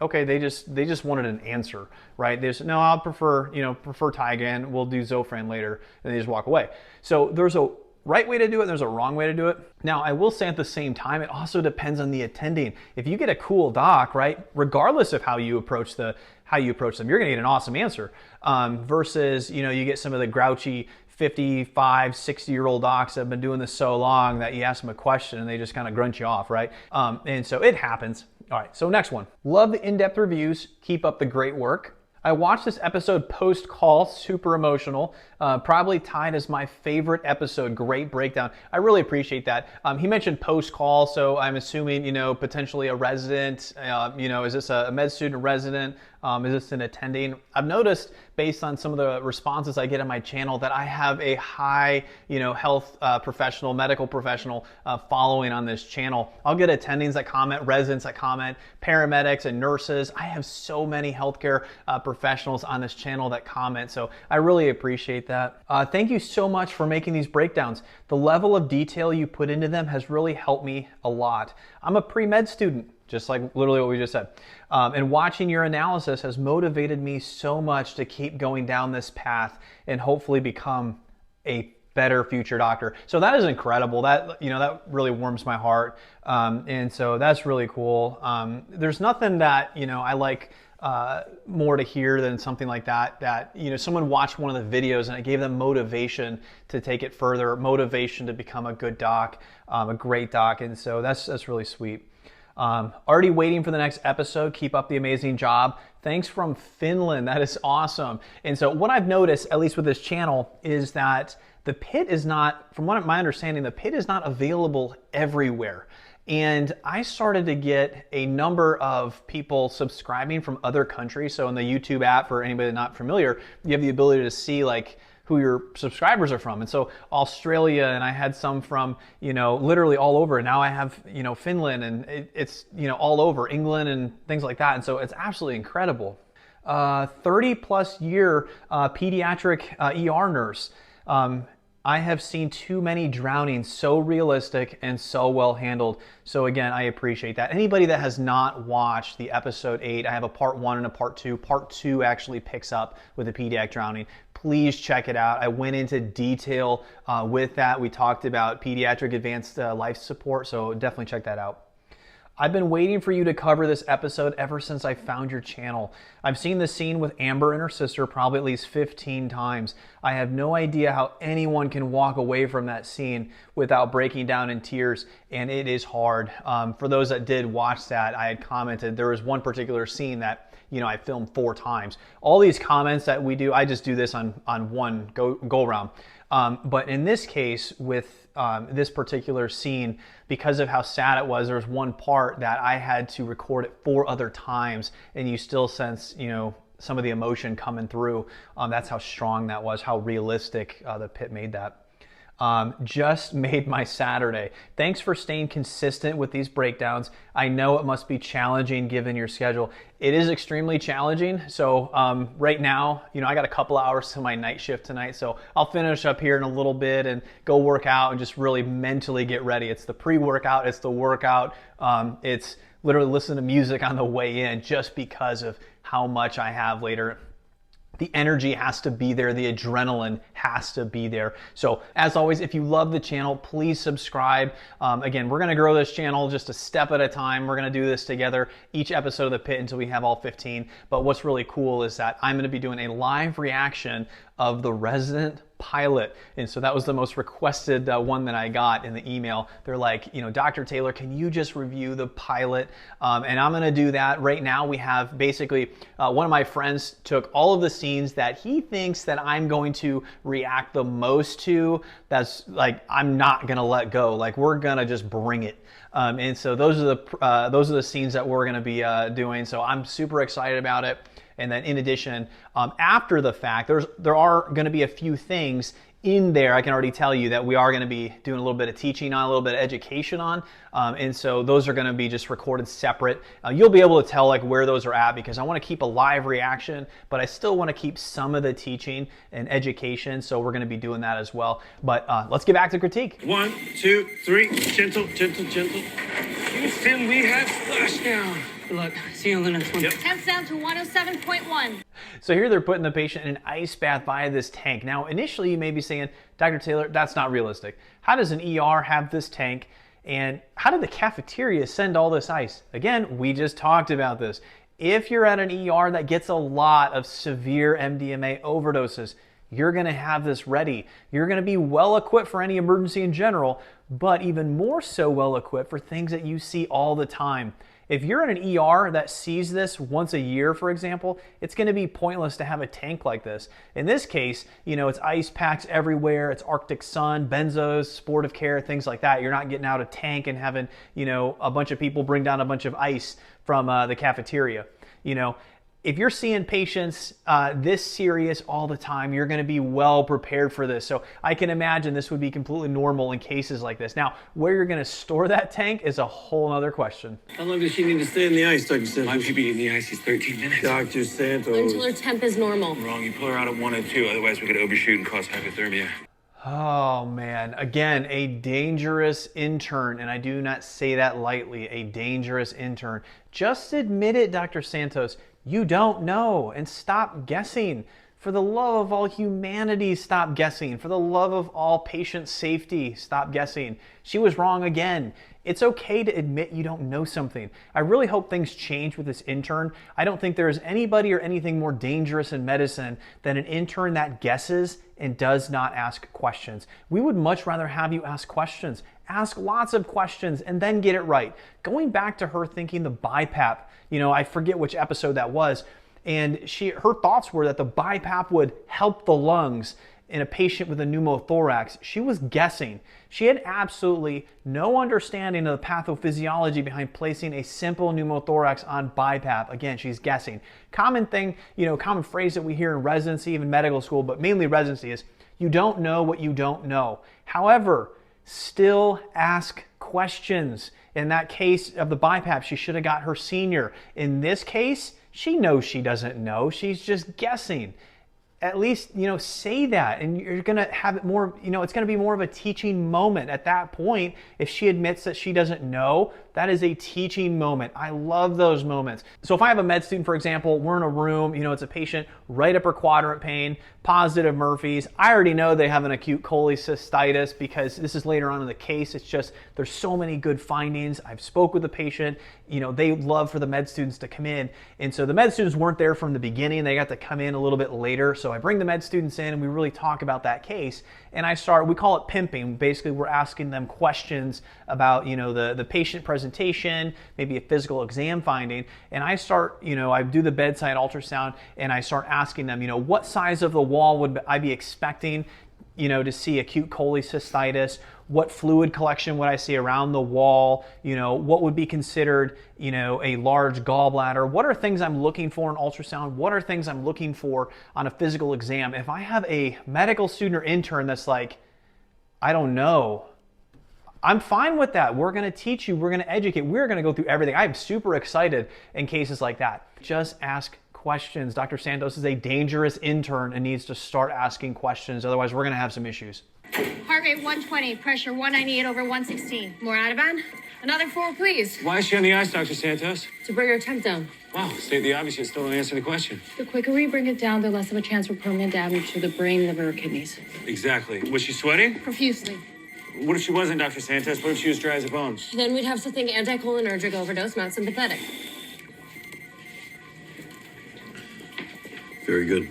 okay, they just wanted an answer, right? They just, no, I'll prefer Tygan, we'll do Zofran later, and they just walk away. So there's a right way to do it, there's a wrong way to do it. Now, I will say at the same time, it also depends on the attending. If you get a cool doc, right, regardless of how you approach them, you're gonna get an awesome answer. Versus, you get some of the grouchy 55, 60-year-old docs that have been doing this so long that you ask them a question and they just kind of grunt you off, right? And so it happens. All right, so next one. Love the in-depth reviews. Keep up the great work. I watched this episode post-call, super emotional, probably tied as my favorite episode, great breakdown. I really appreciate that. He mentioned post-call, so I'm assuming, potentially a resident, is this a med student resident? Is this an attending? I've noticed based on some of the responses I get on my channel that I have a high, health professional, medical professional following on this channel. I'll get attendings that comment, residents that comment, paramedics and nurses. I have so many healthcare professionals on this channel that comment, so I really appreciate that. Thank you so much for making these breakdowns. The level of detail you put into them has really helped me a lot. I'm a pre-med student, just like literally what we just said. And watching your analysis has motivated me so much to keep going down this path and hopefully become a better future doctor. So that is incredible. That, that really warms my heart. And so that's really cool. There's nothing that, I like more to hear than something like that, someone watched one of the videos and it gave them motivation to take it further, motivation to become a good doc, a great doc. And so that's really sweet. Already waiting for the next episode. Keep up the amazing job. Thanks from Finland. That is awesome. And so what I've noticed, at least with this channel, is that the Pitt is not, from what my understanding, the Pitt is not available everywhere. And I started to get a number of people subscribing from other countries. So in the YouTube app, for anybody not familiar, you have the ability to see who your subscribers are from. And so Australia, and I had some from, literally all over. And now I have, Finland, and it's, all over, England and things like that. And so it's absolutely incredible. 30 plus year pediatric ER nurse. I have seen too many drownings, so realistic and so well handled. So again, I appreciate that. Anybody that has not watched the episode 8, I have a part 1 and a part 2. Part 2 actually picks up with a pediatric drowning. Please check it out. I went into detail with that. We talked about pediatric advanced life support, so definitely check that out. I've been waiting for you to cover this episode ever since I found your channel. I've seen the scene with Amber and her sister probably at least 15 times. I have no idea how anyone can walk away from that scene without breaking down in tears, and it is hard. For those that did watch that, I had commented there was one particular scene that I filmed 4 times. All these comments that we do, I just do this on one go round. But in this case, with this particular scene, because of how sad it was, there was one part that I had to record it 4 other times, and you still sense, some of the emotion coming through. That's how strong that was, how realistic the Pitt made that. Just made my Saturday. Thanks for staying consistent with these breakdowns. I know it must be challenging given your schedule. It is extremely challenging. So right now, I got a couple hours to my night shift tonight. So I'll finish up here in a little bit and go work out and just really mentally get ready. It's the pre-workout, it's the workout. It's literally listen to music on the way in just because of how much I have later. The energy has to be there. The adrenaline has to be there. So as always, if you love the channel, please subscribe. Again, we're going to grow this channel just a step at a time. We're going to do this together each episode of the Pit until we have all 15. But what's really cool is that I'm going to be doing a live reaction of the resident pilot. And so that was the most requested one that I got in the email. They're like, Dr. Taylor, can you just review the pilot? And I'm going to do that. Right now we have basically one of my friends took all of the scenes that he thinks that I'm going to react the most to. That's like, I'm not going to let go. Like, we're going to just bring it. And so those are the scenes that we're going to be doing. So I'm super excited about it. And then in addition, after the fact, there are going to be a few things in there, I can already tell you, that we are going to be doing a little bit of teaching on, a little bit of education on. And so those are going to be just recorded separate. You'll be able to tell like where those are at, because I want to keep a live reaction, but I still want to keep some of the teaching and education. So we're going to be doing that as well. But let's get back to critique. 1, 2, 3. Gentle, gentle, gentle. Houston, we have splashdown. Good luck. See you on the next one. Yep. Temps down to 107.1. So here they're putting the patient in an ice bath via this tank. Now, initially you may be saying, Dr. Taylor, that's not realistic. How does an ER have this tank? And how did the cafeteria send all this ice? Again, we just talked about this. If you're at an ER that gets a lot of severe MDMA overdoses, you're going to have this ready. You're going to be well equipped for any emergency in general, but even more so well equipped for things that you see all the time. If you're in an ER that sees this once a year, for example, it's going to be pointless to have a tank like this. In this case, it's ice packs everywhere. It's Arctic sun, benzos, supportive care, things like that. You're not getting out a tank and having, a bunch of people bring down a bunch of ice from the cafeteria. If you're seeing patients this serious all the time, you're going to be well prepared for this. So I can imagine this would be completely normal in cases like this. Now, where you're going to store that tank is a whole other question. How long does she need to stay in the ice, Dr. Santos? Mine should be in the ice is 13 minutes. Dr. Santos. Until her temp is normal. Wrong. You pull her out at 1 and 2. Otherwise, we could overshoot and cause hypothermia. Oh man, again, a dangerous intern, and I do not say that lightly, a dangerous intern. Just admit it, Dr. Santos. You don't know, and stop guessing. For the love of all humanity, stop guessing. For the love of all patient safety, stop guessing. She was wrong again. It's okay to admit you don't know something. I really hope things change with this intern. I don't think there is anybody or anything more dangerous in medicine than an intern that guesses and does not ask questions. We would much rather have you ask questions. Ask lots of questions and then get it right. Going back to her thinking the BiPAP, I forget which episode that was, and her thoughts were that the BiPAP would help the lungs in a patient with a pneumothorax. She was guessing. She had absolutely no understanding of the pathophysiology behind placing a simple pneumothorax on BiPAP. Again, she's guessing. Common thing, common phrase that we hear in residency, even medical school, but mainly residency, is you don't know what you don't know. However, still ask questions. In that case of the BiPAP, she should have got her senior. In this case, she knows she doesn't know. She's just guessing. At least, say that, and you're going to have it more, it's going to be more of a teaching moment at that point. If she admits that she doesn't know, that is a teaching moment. I love those moments. So if I have a med student, for example, we're in a room, it's a patient, right upper quadrant pain, positive Murphy's. I already know they have an acute cholecystitis because this is later on in the case. It's just, there's so many good findings. I've spoke with the patient, they love for the med students to come in. And so the med students weren't there from the beginning. They got to come in a little bit later. So I bring the med students in and we really talk about that case. And we call it pimping. Basically, we're asking them questions about, the patient presentation, maybe a physical exam finding. And I start, I do the bedside ultrasound and I start asking them, what size of the wall would I be expecting? to see acute cholecystitis? What fluid collection would I see around the wall? What would be considered, a large gallbladder? What are things I'm looking for in ultrasound? What are things I'm looking for on a physical exam? If I have a medical student or intern that's like, I don't know, I'm fine with that. We're going to teach you. We're going to educate. We're going to go through everything. I'm super excited in cases like that. Just ask questions. Dr. Santos is a dangerous intern and needs to start asking questions. Otherwise, we're going to have some issues. Heart rate 120, pressure 198 over 116. More Ativan? Another 4, please. Why is she on the ice, Dr. Santos? To bring her temp down. Wow, state the obvious, you still don't answer the question. The quicker we bring it down, the less of a chance for permanent damage to the brain, liver, or kidneys. Exactly. Was she sweating? Profusely. What if she wasn't, Dr. Santos? What if she was dry as a bone? Then we'd have to think anticholinergic overdose, not sympathetic. Very good.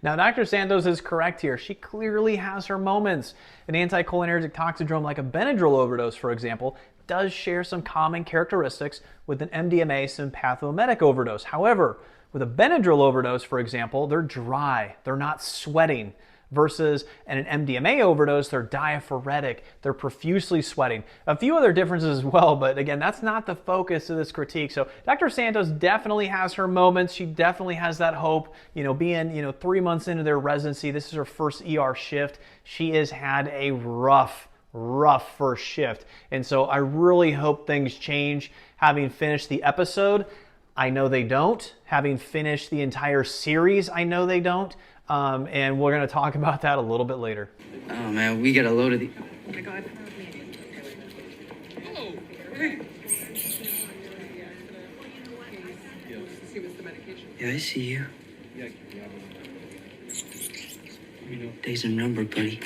Now, Dr. Santos is correct here. She clearly has her moments. An anticholinergic toxidrome like a Benadryl overdose, for example, does share some common characteristics with an MDMA sympathomimetic overdose. However, with a Benadryl overdose, for example, they're dry, they're not sweating. Versus an MDMA overdose, they're diaphoretic, they're profusely sweating. A few other differences as well, but again, that's not the focus of this critique. So Dr. Santos definitely has her moments. She definitely has that hope. Being 3 months into their residency, this is her first ER shift. She has had a rough first shift. And so I really hope things change. Having finished the episode, I know they don't. Having finished the entire series, I know they don't. And we're going to talk about that a little bit later. Oh, man, we get a load of the... Oh, my God. Yeah, I see you. Days are numbered, buddy.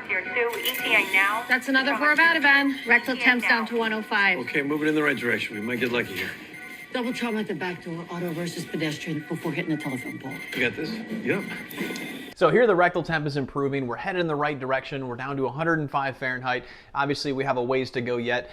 Tier 2, ETA now. That's another 4 of Ativan. Rectal temps down to 105. Okay, moving in the right direction. We might get lucky here. Double trauma at the back door, auto versus pedestrian before hitting the telephone pole. You got this? Yep. So here the rectal temp is improving. We're headed in the right direction. We're down to 105 Fahrenheit. Obviously, we have a ways to go yet.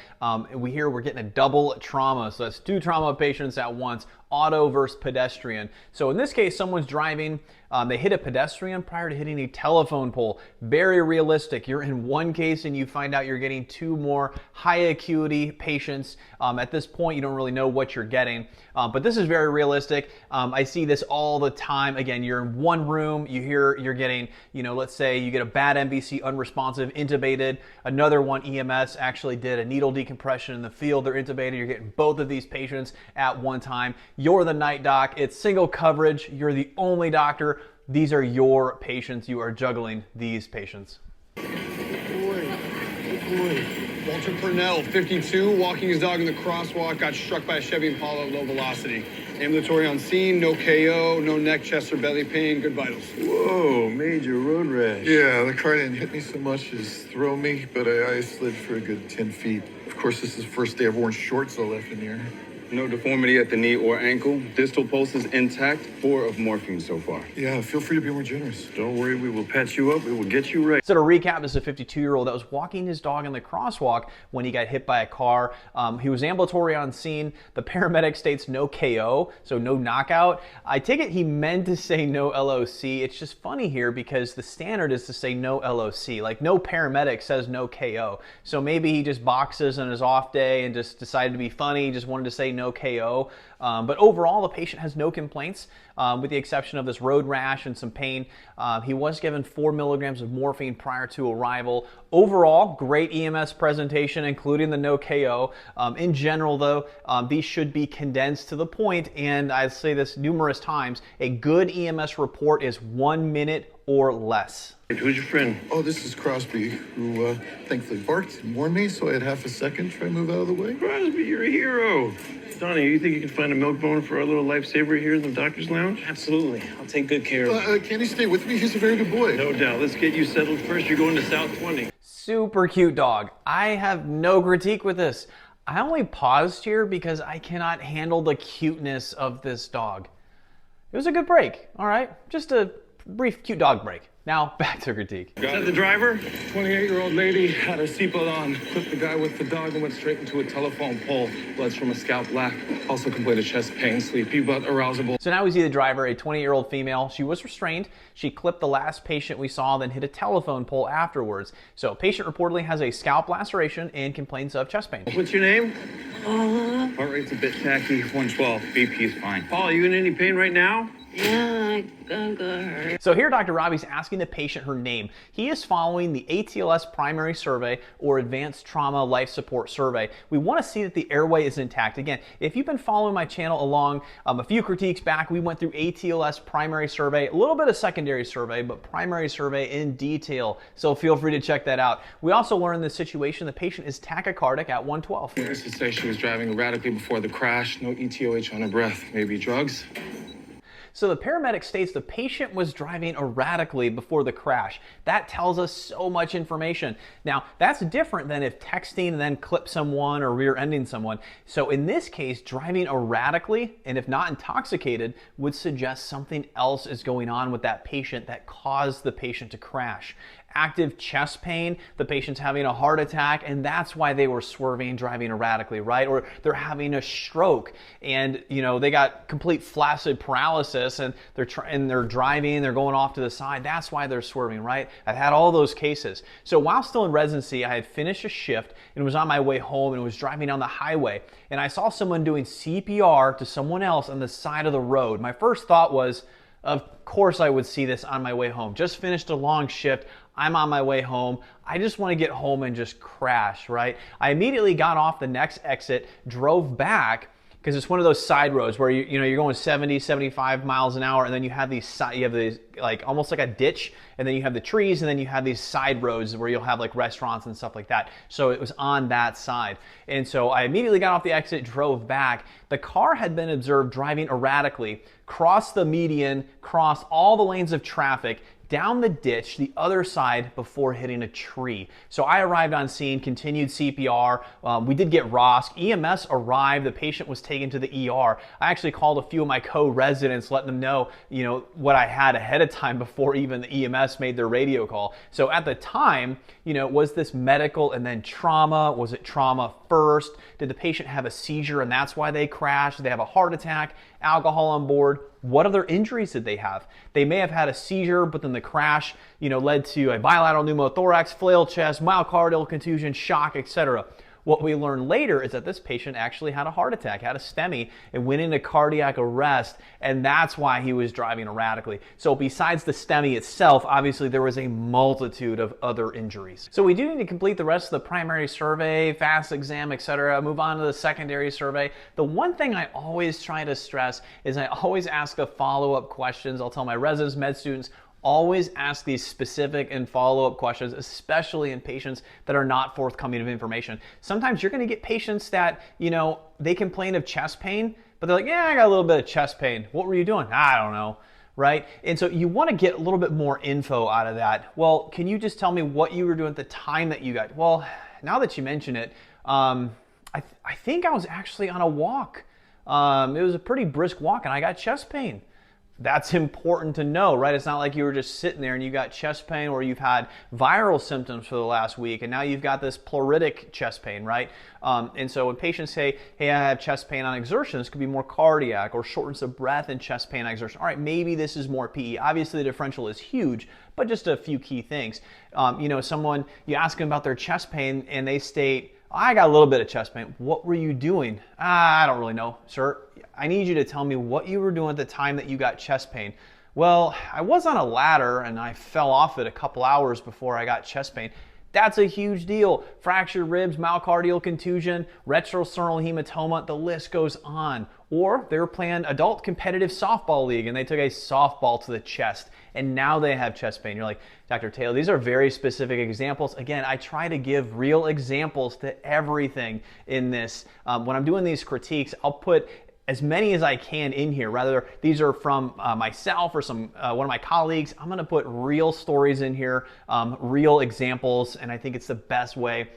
We're getting a double trauma. So that's 2 trauma patients at once, auto versus pedestrian. So in this case, someone's driving. They hit a pedestrian prior to hitting a telephone pole. Very realistic. You're in one case and you find out you're getting 2 more high acuity patients. At this point, you don't really know what you're getting. But this is very realistic. I see this all the time. Again, you're in one room. You're getting, let's say you get a bad MVC, unresponsive, intubated. Another one, EMS, actually did a needle decompression in the field. They're intubated. You're getting both of these patients at one time. You're the night doc. It's single coverage. You're the only doctor. These are your patients. You are juggling these patients. Boy. Walter Purnell, 52, walking his dog in the crosswalk, got struck by a Chevy Impala at low velocity. Ambulatory on scene, no KO, no neck, chest, or belly pain, good vitals. Whoa, major road rash. Yeah, the car didn't hit me so much as throw me, but I slid for a good 10 feet. Of course, this is the first day I've worn shorts all left in here. No deformity at the knee or ankle. Distal pulse is intact. 4 of morphine so far. Yeah, feel free to be more generous. Don't worry, we will patch you up. We will get you right. So to recap, this is a 52-year-old that was walking his dog in the crosswalk when he got hit by a car. He was ambulatory on scene. The paramedic states no KO, so no knockout. I take it he meant to say no LOC. It's just funny here because the standard is to say no LOC. Like no paramedic says no KO. So maybe he just boxes on his off day and just decided to be funny. He just wanted to say no KO. But overall, the patient has no complaints, with the exception of this road rash and some pain. He was given 4 milligrams of morphine prior to arrival. Overall, great EMS presentation, including the no KO. In general, though, these should be condensed to the point, and I say this numerous times, a good EMS report is 1 minute or less. Who's your friend? Oh, this is Crosby, who thankfully barked and warned me, so I had half a second to try to move out of the way. Crosby, you're a hero. Donnie, you think you can find a milk bone for our little lifesaver here in the doctor's lounge? Absolutely. I'll take good care of him. Can he stay with me? He's a very good boy. No doubt. Let's get you settled first. You're going to South 20. Super cute dog. I have no critique with this. I only paused here because I cannot handle the cuteness of this dog. It was a good break, all right? Just a brief cute dog break. Now back to critique. Is that the driver? 28-year-old lady had her seatbelt on, clipped the guy with the dog and went straight into a telephone pole. Bloods from a scalp black. Also complained of chest pain, sleepy, but arousable. So now we see the driver, a 20-year-old female. She was restrained. She clipped the last patient we saw, then hit a telephone pole afterwards. So patient reportedly has a scalp laceration and complains of chest pain. What's your name? Heart rate's a bit tacky, 112. BP is fine. Paul, are you in any pain right now? Yeah, I So here Dr. Robbie's asking the patient her name. He is following the ATLS primary survey or advanced trauma life support survey. We want to see that the airway is intact. Again, if you've been following my channel along, a few critiques back, we went through ATLS primary survey, a little bit of secondary survey, but primary survey in detail. So feel free to check that out. We also learned in this situation the patient is tachycardic at 112. Nurse to say she was driving erratically before the crash. No ETOH on her breath. Maybe drugs? So the paramedic states the patient was driving erratically before the crash. That tells us so much information. Now, that's different than if texting and then clip someone or rear-ending someone. So in this case, driving erratically, and if not intoxicated, would suggest something else is going on with that patient that caused the patient to crash. Active chest pain, the patient's having a heart attack, and that's why they were swerving, driving erratically, right? Or they're having a stroke, and they got complete flaccid paralysis, and they're driving, they're going off to the side. That's why they're swerving, right? I've had all those cases. So while still in residency, I had finished a shift and was on my way home and was driving down the highway, and I saw someone doing CPR to someone else on the side of the road. My first thought was, of course I would see this on my way home. Just finished a long shift. I'm on my way home. I just want to get home and just crash, right? I immediately got off the next exit, drove back, because it's one of those side roads where you're going 70, 75 miles an hour, and then you have these like almost like a ditch, and then you have the trees, and then you have these side roads where you'll have like restaurants and stuff like that. So it was on that side. And so I immediately got off the exit, drove back. The car had been observed driving erratically, crossed the median, crossed all the lanes of traffic, down the ditch, the other side, before hitting a tree. So I arrived on scene, continued CPR. We did get ROSC. EMS arrived. The patient was taken to the ER. I actually called a few of my co-residents, letting them know, what I had ahead of time before even the EMS made their radio call. So at the time, was this medical and then trauma? Was it trauma first? Did the patient have a seizure and that's why they crashed? Did they have a heart attack? Alcohol on board? What other injuries did they have? They may have had a seizure, but then the crash, led to a bilateral pneumothorax, flail chest, myocardial contusion, shock, etc. What we learned later is that this patient actually had a heart attack, had a STEMI, and went into cardiac arrest, and that's why he was driving erratically. So besides the STEMI itself, obviously there was a multitude of other injuries. So we do need to complete the rest of the primary survey, FAST exam, etc., move on to the secondary survey. The one thing I always try to stress is I always ask the follow-up questions. I'll tell my residents, med students, always ask these specific and follow-up questions, especially in patients that are not forthcoming of information. Sometimes you're going to get patients that, they complain of chest pain, but they're like, yeah, I got a little bit of chest pain. What were you doing? I don't know, right? And so you want to get a little bit more info out of that. Well, can you just tell me what you were doing at the time that you got? Well, now that you mention it, I think I was actually on a walk. It was a pretty brisk walk, and I got chest pain. That's important to know, right? It's not like you were just sitting there and you got chest pain, or you've had viral symptoms for the last week and now you've got this pleuritic chest pain, right? And so when patients say, hey, I have chest pain on exertion, this could be more cardiac, or shortness of breath and chest pain on exertion. All right, maybe this is more PE. Obviously the differential is huge, but just a few key things. Someone, you ask them about their chest pain and they state, I got a little bit of chest pain. What were you doing? I don't really know, sir. I need you to tell me what you were doing at the time that you got chest pain. Well, I was on a ladder and I fell off it a couple hours before I got chest pain. That's a huge deal. Fractured ribs, myocardial contusion, retrosternal hematoma, the list goes on. Or they were playing adult competitive softball league and they took a softball to the chest and now they have chest pain. You're like, Dr. Taylor, these are very specific examples. Again, I try to give real examples to everything in this. When I'm doing these critiques, I'll put as many as I can in here. Rather, these are from myself or one of my colleagues. I'm going to put real stories in here, real examples, and I think it's the best way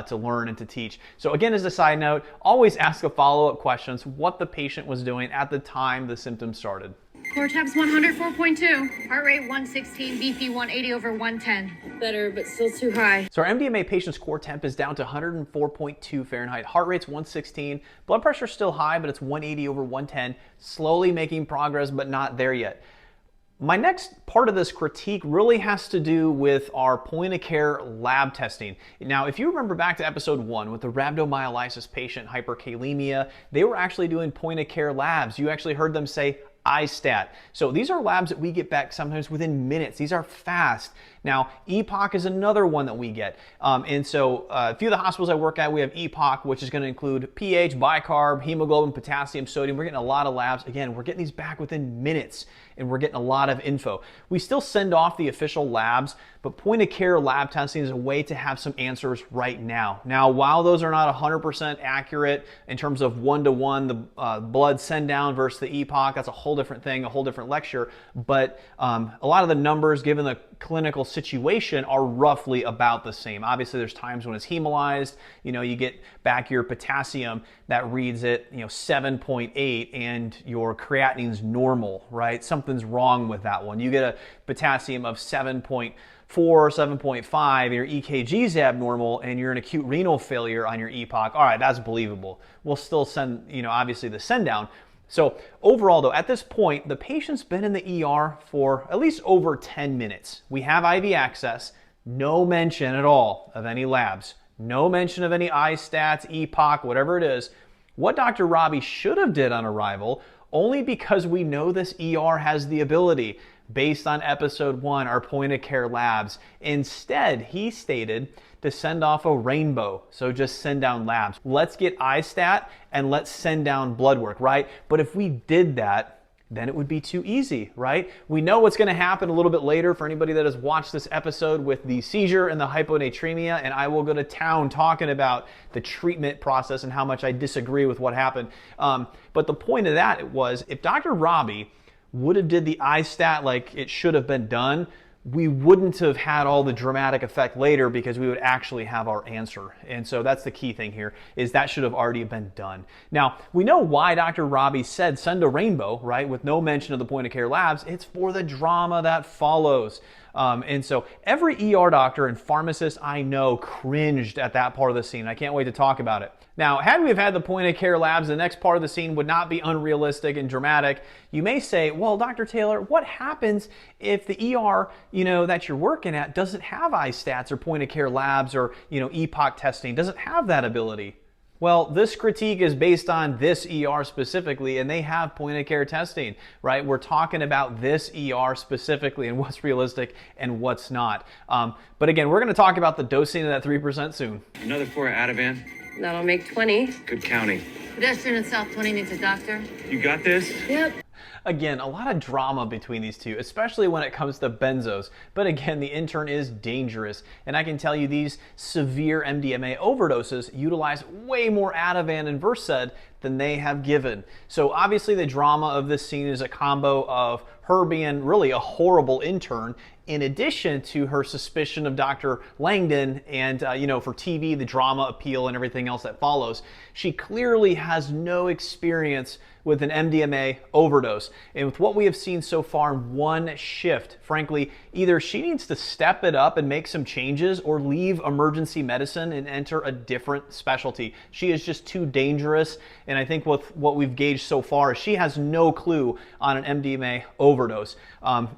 to learn and to teach. So again, as a side note, always ask a follow-up questions what the patient was doing at the time the symptoms started. Core tabs 104.2. Heart rate 116, BP 180 over 110. Better, but still too high. So our MDMA patient's core temp is down to 104.2 Fahrenheit. Heart rate's 116. Blood pressure's still high, but it's 180 over 110. Slowly making progress, but not there yet. My next part of this critique really has to do with our point-of-care lab testing. Now, if you remember back to episode 1 with the rhabdomyolysis patient, hyperkalemia, they were actually doing point-of-care labs. You actually heard them say ISTAT. So these are labs that we get back sometimes within minutes. These are fast. Now, EPOC is another one that we get. And so a few of the hospitals I work at, we have EPOC, which is going to include pH, bicarb, hemoglobin, potassium, sodium. We're getting a lot of labs. Again, we're getting these back within minutes, and we're getting a lot of info. We still send off the official labs, but point-of-care lab testing is a way to have some answers right now. Now, while those are not 100% accurate in terms of one-to-one, the blood send down versus the EPOC, that's a whole different thing, a whole different lecture, but a lot of the numbers given the clinical situation are roughly about the same. Obviously, there's times when it's hemolyzed, you get back your potassium that reads at 7.8 and your creatinine's normal, right? Something's wrong with that one. You get a potassium of 7.4 or 7.5, your EKG's abnormal, and you're in acute renal failure on your EPOC. All right, that's believable. We'll still send, obviously the send down. So overall though, at this point, the patient's been in the ER for at least over 10 minutes. We have IV access, no mention at all of any labs, no mention of any ISTATs, EPOC, whatever it is. What Dr. Robbie should have did on arrival, only because we know this ER has the ability, based on episode 1, our point-of-care labs. Instead, he stated to send off a rainbow, so just send down labs. Let's get ISTAT and let's send down blood work, right? But if we did that, then it would be too easy, right? We know what's going to happen a little bit later for anybody that has watched this episode with the seizure and the hyponatremia, and I will go to town talking about the treatment process and how much I disagree with what happened. But the point of that was, if Dr. Robbie would have did the ISTAT like it should have been done, we wouldn't have had all the dramatic effect later because we would actually have our answer. And so that's the key thing here, is that should have already been done. Now, we know why Dr. Robbie said send a rainbow, right, with no mention of the point-of-care labs. It's for the drama that follows. And so every ER doctor and pharmacist I know cringed at that part of the scene. I can't wait to talk about it. Now, had we have had the point-of-care labs, the next part of the scene would not be unrealistic and dramatic. You may say, well, Dr. Taylor, what happens if the ER, that you're working at doesn't have ISTATs or point-of-care labs or, EPOC testing, doesn't have that ability? Well, this critique is based on this ER specifically, and they have point-of-care testing, right? We're talking about this ER specifically and what's realistic and what's not. But again, we're going to talk about the dosing of that 3% soon. Another 4 Ativan. That'll make 20. Good counting. Pedestrian in South 20 needs a doctor. You got this? Yep. Again, a lot of drama between these two, especially when it comes to benzos. But again, the Intern is dangerous. And I can tell you these severe MDMA overdoses utilize way more Ativan and Versed than they have given. So obviously the drama of this scene is a combo of her being really a horrible intern, in addition to her suspicion of Dr. Langdon and, for TV, the drama appeal and everything else that follows. She clearly has no experience with an MDMA overdose. And with what we have seen so far in one shift, frankly, either she needs to step it up and make some changes or leave emergency medicine and enter a different specialty. She is just too dangerous. And I think with what we've gauged so far, she has no clue on an MDMA overdose.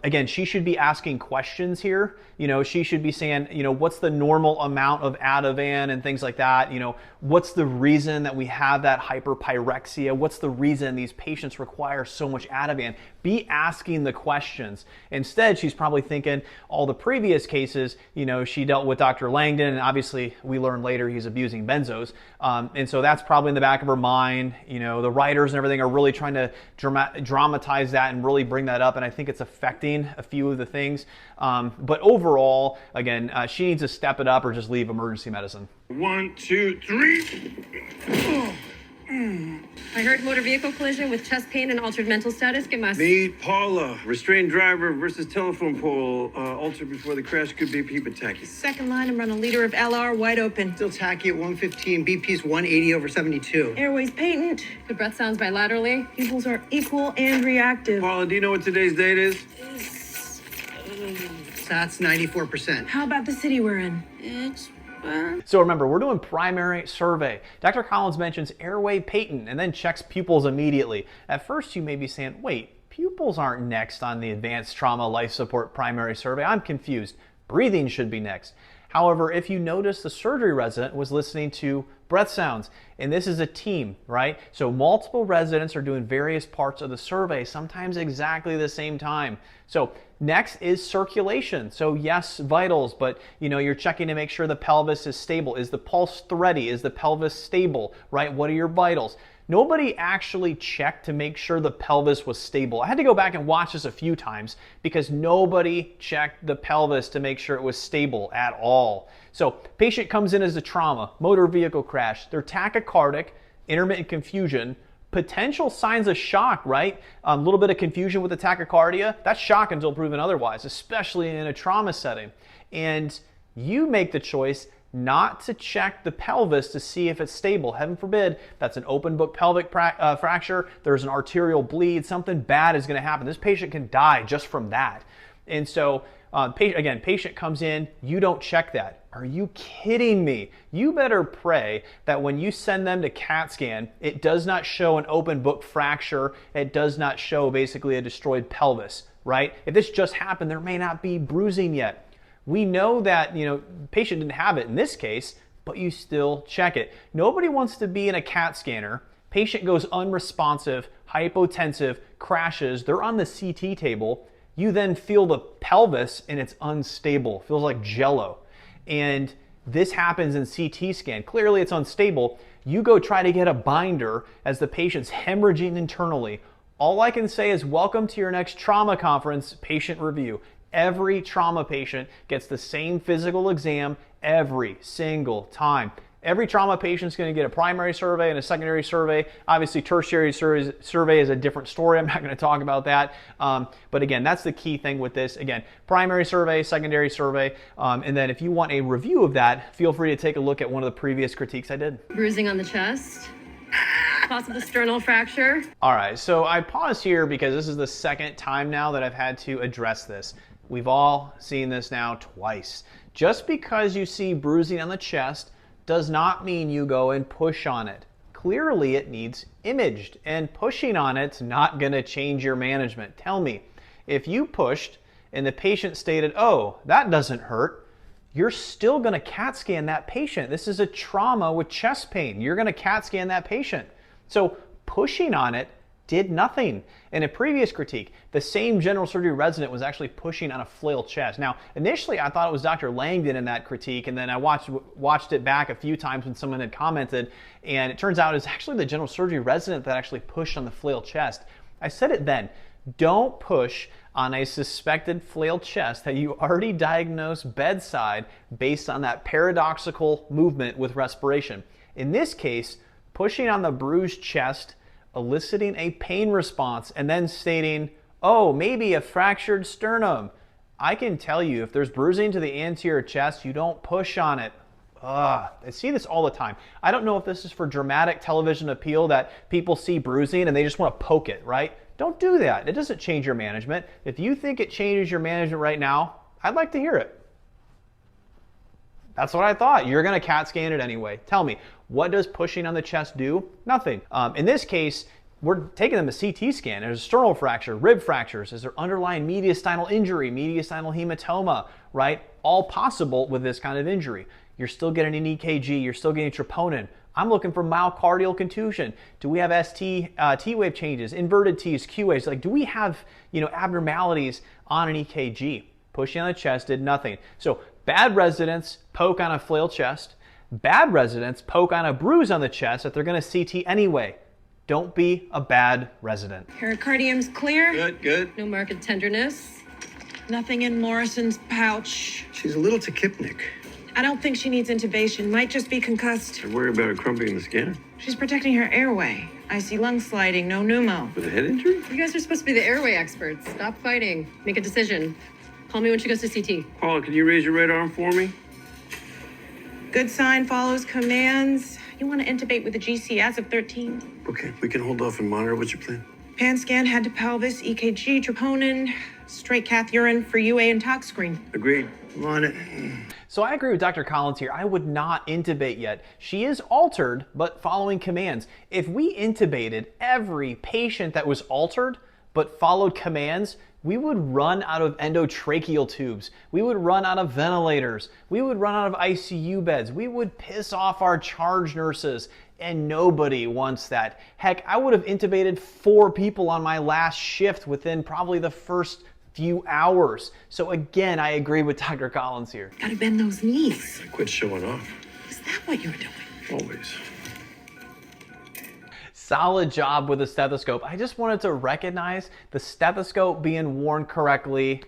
Again, she should be asking questions here. She should be saying, what's the normal amount of Ativan and things like that? What's the reason that we have that hyperpyrexia? What's the reason these patients require so much Ativan? Be asking the questions. Instead, she's probably thinking all the previous cases, she dealt with Dr. Langdon, and obviously we learned later he's abusing benzos. And so that's probably in the back of her mind. The writers and everything are really trying to dramatize that and really bring that up. And I think it's affecting a few of the things. But overall, again, she needs to step it up or just leave emergency medicine. 1, 2, 3. I heard motor vehicle collision with chest pain and altered mental status. Get my... Meet Paula, restrained driver versus telephone pole, altered before the crash, could be BP tachy. Second line, I'm running a liter of LR, wide open. Still tacky at 115, BP's 180/72. Airways patent. Good breath sounds bilaterally. Pupils are equal and reactive. Paula, do you know what today's date is? That's 94%. How about the city we're in? It's So remember, we're doing primary survey. Dr. Collins mentions airway patent and then checks pupils immediately. At first you may be saying, wait, pupils aren't next on the advanced trauma life support primary survey. I'm confused. Breathing should be next. However, if you notice, the surgery resident was listening to breath sounds, and this is a team, right? So multiple residents are doing various parts of the survey, sometimes exactly the same time. So next is circulation. So yes, vitals, but you're checking to make sure the pelvis is stable. Is the pulse thready? Is the pelvis stable, right? What are your vitals? Nobody actually checked to make sure the pelvis was stable. I had to go back and watch this a few times because nobody checked the pelvis to make sure it was stable at all. So patient comes in as a trauma, motor vehicle crash, they're tachycardic, intermittent confusion, potential signs of shock, right? A little bit of confusion with the tachycardia, that's shock until proven otherwise, especially in a trauma setting. And you make the choice not to check the pelvis to see if it's stable. Heaven forbid, that's an open book pelvic fracture, there's an arterial bleed, something bad is going to happen. This patient can die just from that. And so, again, patient comes in, you don't check that. Are you kidding me? You better pray that when you send them to CAT scan, it does not show an open book fracture, it does not show basically a destroyed pelvis, right? If this just happened, there may not be bruising yet. We know that, patient didn't have it in this case, but you still check it. Nobody wants to be in a CAT scanner. Patient goes unresponsive, hypotensive, crashes. They're on the CT table. You then feel the pelvis and it's unstable. Feels like jello. And this happens in CT scan. Clearly it's unstable. You go try to get a binder as the patient's hemorrhaging internally. All I can say is welcome to your next trauma conference patient review. Every trauma patient gets the same physical exam every single time. Every trauma patient is going to get a primary survey and a secondary survey. Obviously, tertiary survey is a different story. I'm not going to talk about that. But again, that's the key thing with this. Again, primary survey, secondary survey. And then if you want a review of that, feel free to take a look at one of the previous critiques I did. Bruising on the chest. Possible sternal fracture. All right, so I paused here because this is the second time now that I've had to address this. We've all seen this now twice. Just because you see bruising on the chest does not mean you go and push on it. Clearly it needs imaged, and pushing on it's not gonna change your management. Tell me, if you pushed and the patient stated, oh, that doesn't hurt, you're still gonna CAT scan that patient. This is a trauma with chest pain. You're gonna CAT scan that patient. So pushing on it did nothing. In a previous critique, the same general surgery resident was actually pushing on a flail chest. Now, initially I thought it was Dr. Langdon in that critique, and then I watched it back a few times when someone had commented, and it turns out it's actually the general surgery resident that actually pushed on the flail chest. I said it then, don't push on a suspected flail chest that you already diagnosed bedside based on that paradoxical movement with respiration. In this case, pushing on the bruised chest, eliciting a pain response, and then stating, oh, maybe a fractured sternum. I can tell you, if there's bruising to the anterior chest, you don't push on it. I see this all the time. I don't know if this is for dramatic television appeal that people see bruising and they just want to poke it, right? Don't do that. It doesn't change your management. If you think it changes your management right now, I'd like to hear it. That's what I thought. You're going to CAT scan it anyway. Tell me, what does pushing on the chest do? Nothing. In this case, we're taking them a CT scan. There's a sternal fracture, rib fractures. Is there underlying mediastinal injury, mediastinal hematoma, right? All possible with this kind of injury. You're still getting an EKG. You're still getting troponin. I'm looking for myocardial contusion. Do we have T-wave changes, inverted T's, Q waves? Like, do we have, abnormalities on an EKG? Pushing on the chest did nothing. So bad residents poke on a flail chest. Bad residents poke on a bruise on the chest that they're going to CT anyway. Don't be a bad resident. Pericardium's clear. Good, good. No marked tenderness. Nothing in Morrison's pouch. She's a little tachypnic. I don't think she needs intubation. Might just be concussed. I worry about her crumping in the scan. She's protecting her airway. I see lung sliding, no pneumo. With a head injury? You guys are supposed to be the airway experts. Stop fighting. Make a decision. Call me when she goes to CT. Paula, can you raise your right arm for me? Good sign follows commands. You want to intubate with a GC as of 13. Okay, we can hold off and monitor. What's your plan? Pan scan, head to pelvis, EKG, troponin, straight cath urine for UA and tox screen. Agreed. I'm on it. So I agree with Dr. Collins here. I would not intubate yet. She is altered, but following commands. If we intubated every patient that was altered, but followed commands, we would run out of endotracheal tubes. We would run out of ventilators. We would run out of ICU beds. We would piss off our charge nurses, and nobody wants that. Heck, I would have intubated 4 people on my last shift within probably the first few hours. So again, I agree with Dr. Collins here. Gotta bend those knees. Quit showing off. Is that what you're doing? Always. Solid job with the stethoscope. I just wanted to recognize the stethoscope being worn correctly.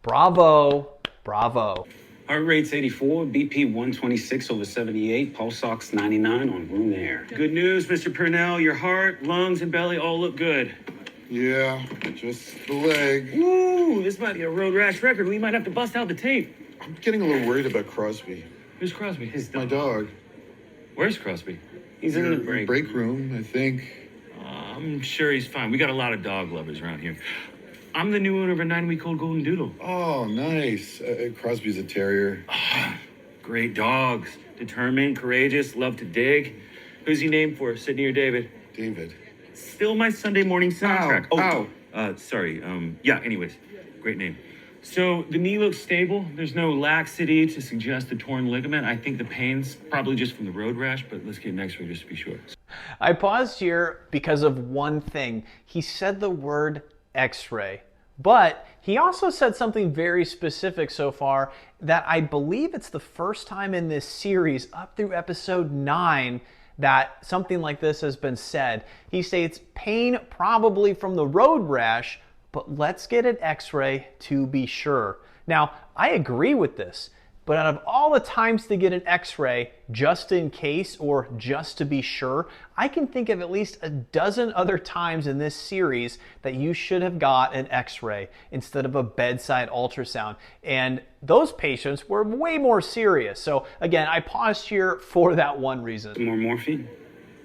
Bravo, bravo. Heart rate's 84, BP 126 over 78, pulse ox 99 on room air. Good news, Mr. Purnell. Your heart, lungs, and belly all look good. Yeah, just the leg. Woo, this might be a road rash record. We might have to bust out the tape. I'm getting a little worried about Crosby. Who's Crosby? His My dog. Where's Crosby? He's in the break room, I think. I'm sure he's fine. We got a lot of dog lovers around here. I'm the new owner of a 9-week-old golden doodle. Oh, nice. Crosby's a terrier. Great dogs. Determined, courageous, love to dig. Who's he named for, Sydney or David? David. Still my Sunday morning soundtrack. Ow. Sorry. Yeah, anyways. Great name. So the knee looks stable. There's no laxity to suggest a torn ligament. I think the pain's probably just from the road rash, but let's get an x-ray just to be sure. I paused here because of one thing. He said the word x-ray, but he also said something very specific so far that I believe it's the first time in this series up through episode 9 that something like this has been said. He states pain probably from the road rash, but let's get an x-ray to be sure. Now, I agree with this, but out of all the times to get an x-ray just in case or just to be sure, I can think of at least a dozen other times in this series that you should have got an x-ray instead of a bedside ultrasound. And those patients were way more serious. So again, I paused here for that one reason. Some more morphine?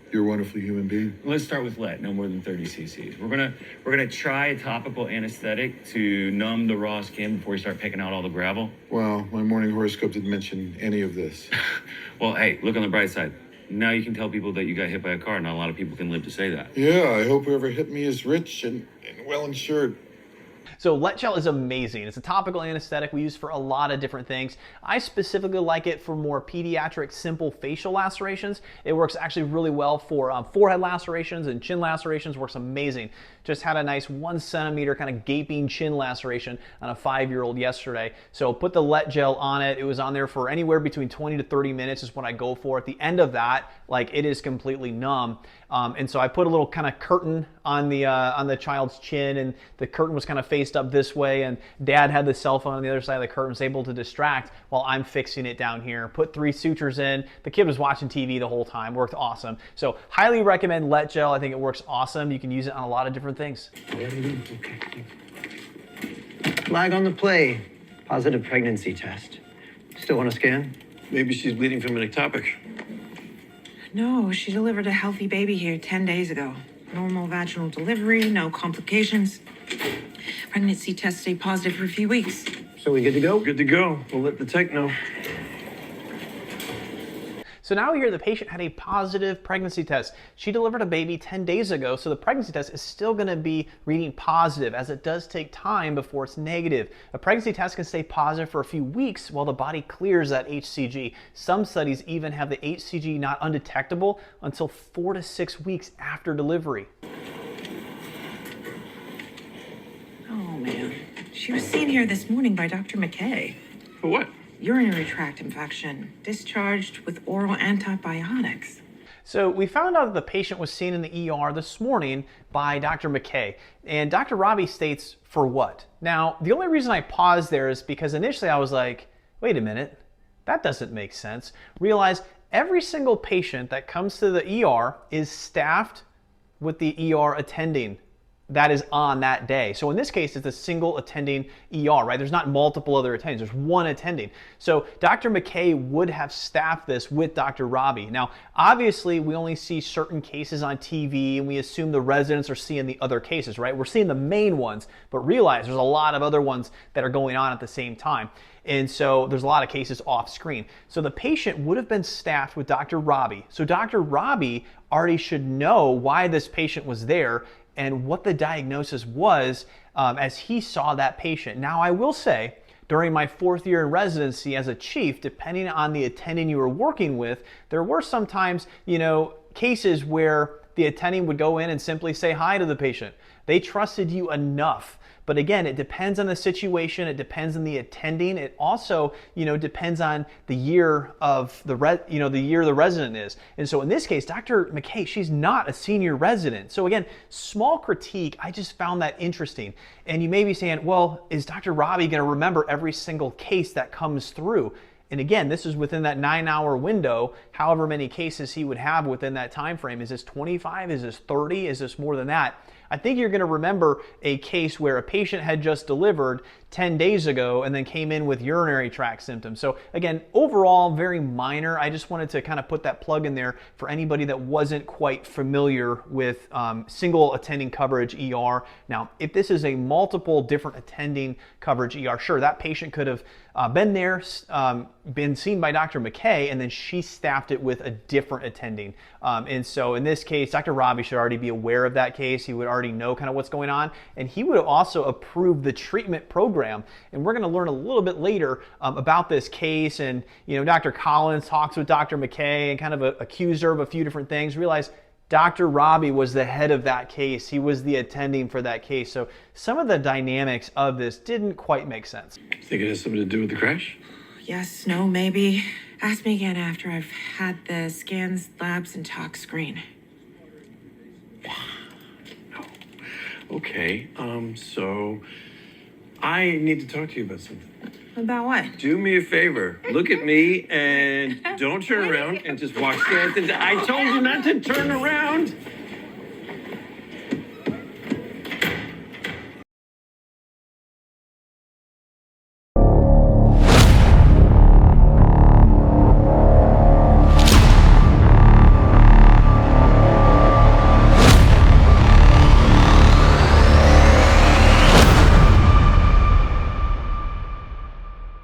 You're a wonderful human being. Let's start with lead, no more than 30 cc's. We're gonna try a topical anesthetic to numb the raw skin before we start picking out all the gravel. Wow, my morning horoscope didn't mention any of this. Well, hey, look on the bright side. Now you can tell people that you got hit by a car. Not a lot of people can live to say that. Yeah, I hope whoever hit me is rich and well insured. So Let Gel is amazing. It's a topical anesthetic we use for a lot of different things. I specifically like it for more pediatric simple facial lacerations. It works actually really well for forehead lacerations and chin lacerations. Works amazing. Just had a nice 1 centimeter kind of gaping chin laceration on a 5-year-old yesterday. So put the Let Gel on it. It was on there for anywhere between 20 to 30 minutes is what I go for. At the end of that, like, it is completely numb. And so I put a little kind of curtain on the child's chin, and the curtain was kind of faced up this way, and Dad had the cell phone on the other side of the curtain, was able to distract while I'm fixing it down here. Put 3 sutures in. The kid was watching TV the whole time. Worked awesome. So highly recommend Let Gel. I think it works awesome. You can use it on a lot of different things. Flag on the play. Positive pregnancy test. Still want to scan? Maybe she's bleeding from an ectopic. No, she delivered a healthy baby here 10 days ago. Normal vaginal delivery, no complications. Pregnancy test stayed positive for a few weeks. So we good to go? Good to go. We'll let the tech know. So now we hear the patient had a positive pregnancy test. She delivered a baby 10 days ago, so the pregnancy test is still going to be reading positive, as it does take time before it's negative. A pregnancy test can stay positive for a few weeks while the body clears that HCG. Some studies even have the HCG not undetectable until 4 to 6 weeks after delivery. Oh, man. She was seen here this morning by Dr. McKay. For what? Urinary tract infection, discharged with oral antibiotics. So we found out that the patient was seen in the ER this morning by Dr. McKay. And Dr. Robbie states, for what? Now, the only reason I paused there is because initially I was like, wait a minute, that doesn't make sense. Realize every single patient that comes to the ER is staffed with the ER attending that is on that day. So in this case, it's a single attending ER, right? There's not multiple other attendings, there's one attending. So Dr. McKay would have staffed this with Dr. Robbie. Now, obviously, we only see certain cases on TV and we assume the residents are seeing the other cases, right? We're seeing the main ones, but realize there's a lot of other ones that are going on at the same time. And so there's a lot of cases off screen. So the patient would have been staffed with Dr. Robbie. So Dr. Robbie already should know why this patient was there and what the diagnosis was as he saw that patient. Now, I will say, during my 4th year in residency as a chief, depending on the attending you were working with, there were sometimes, cases where the attending would go in and simply say hi to the patient. They trusted you enough. But again, it depends on the situation. It depends on the attending. It also, depends on the year of the year the resident is. And so in this case, Dr. McKay, she's not a senior resident. So again, small critique. I just found that interesting. And you may be saying, well, is Dr. Robbie going to remember every single case that comes through? And again, this is within that 9-hour window, however many cases he would have within that time frame. Is this 25? Is this 30? Is this more than that? I think you're going to remember a case where a patient had just delivered 10 days ago and then came in with urinary tract symptoms. So again, overall, very minor. I just wanted to kind of put that plug in there for anybody that wasn't quite familiar with single attending coverage ER. Now, if this is a multiple different attending coverage ER, sure, that patient could have been there, been seen by Dr. McKay, and then she staffed it with a different attending. And so in this case, Dr. Robbie should already be aware of that case. He would already know kind of what's going on, and he would have also approved the treatment program. And we're going to learn a little bit later about this case. And Dr. Collins talks with Dr. McKay and kind of accused her of a few different things. Realize Dr. Robbie was the head of that case. He was the attending for that case. So some of the dynamics of this didn't quite make sense. Think it has something to do with the crash? Yes, no, maybe. Ask me again after I've had the scans, labs, and tox screen. Okay, so I need to talk to you about something. About what? Do me a favor. Look at me and don't turn around and just watch the I told you not to turn around.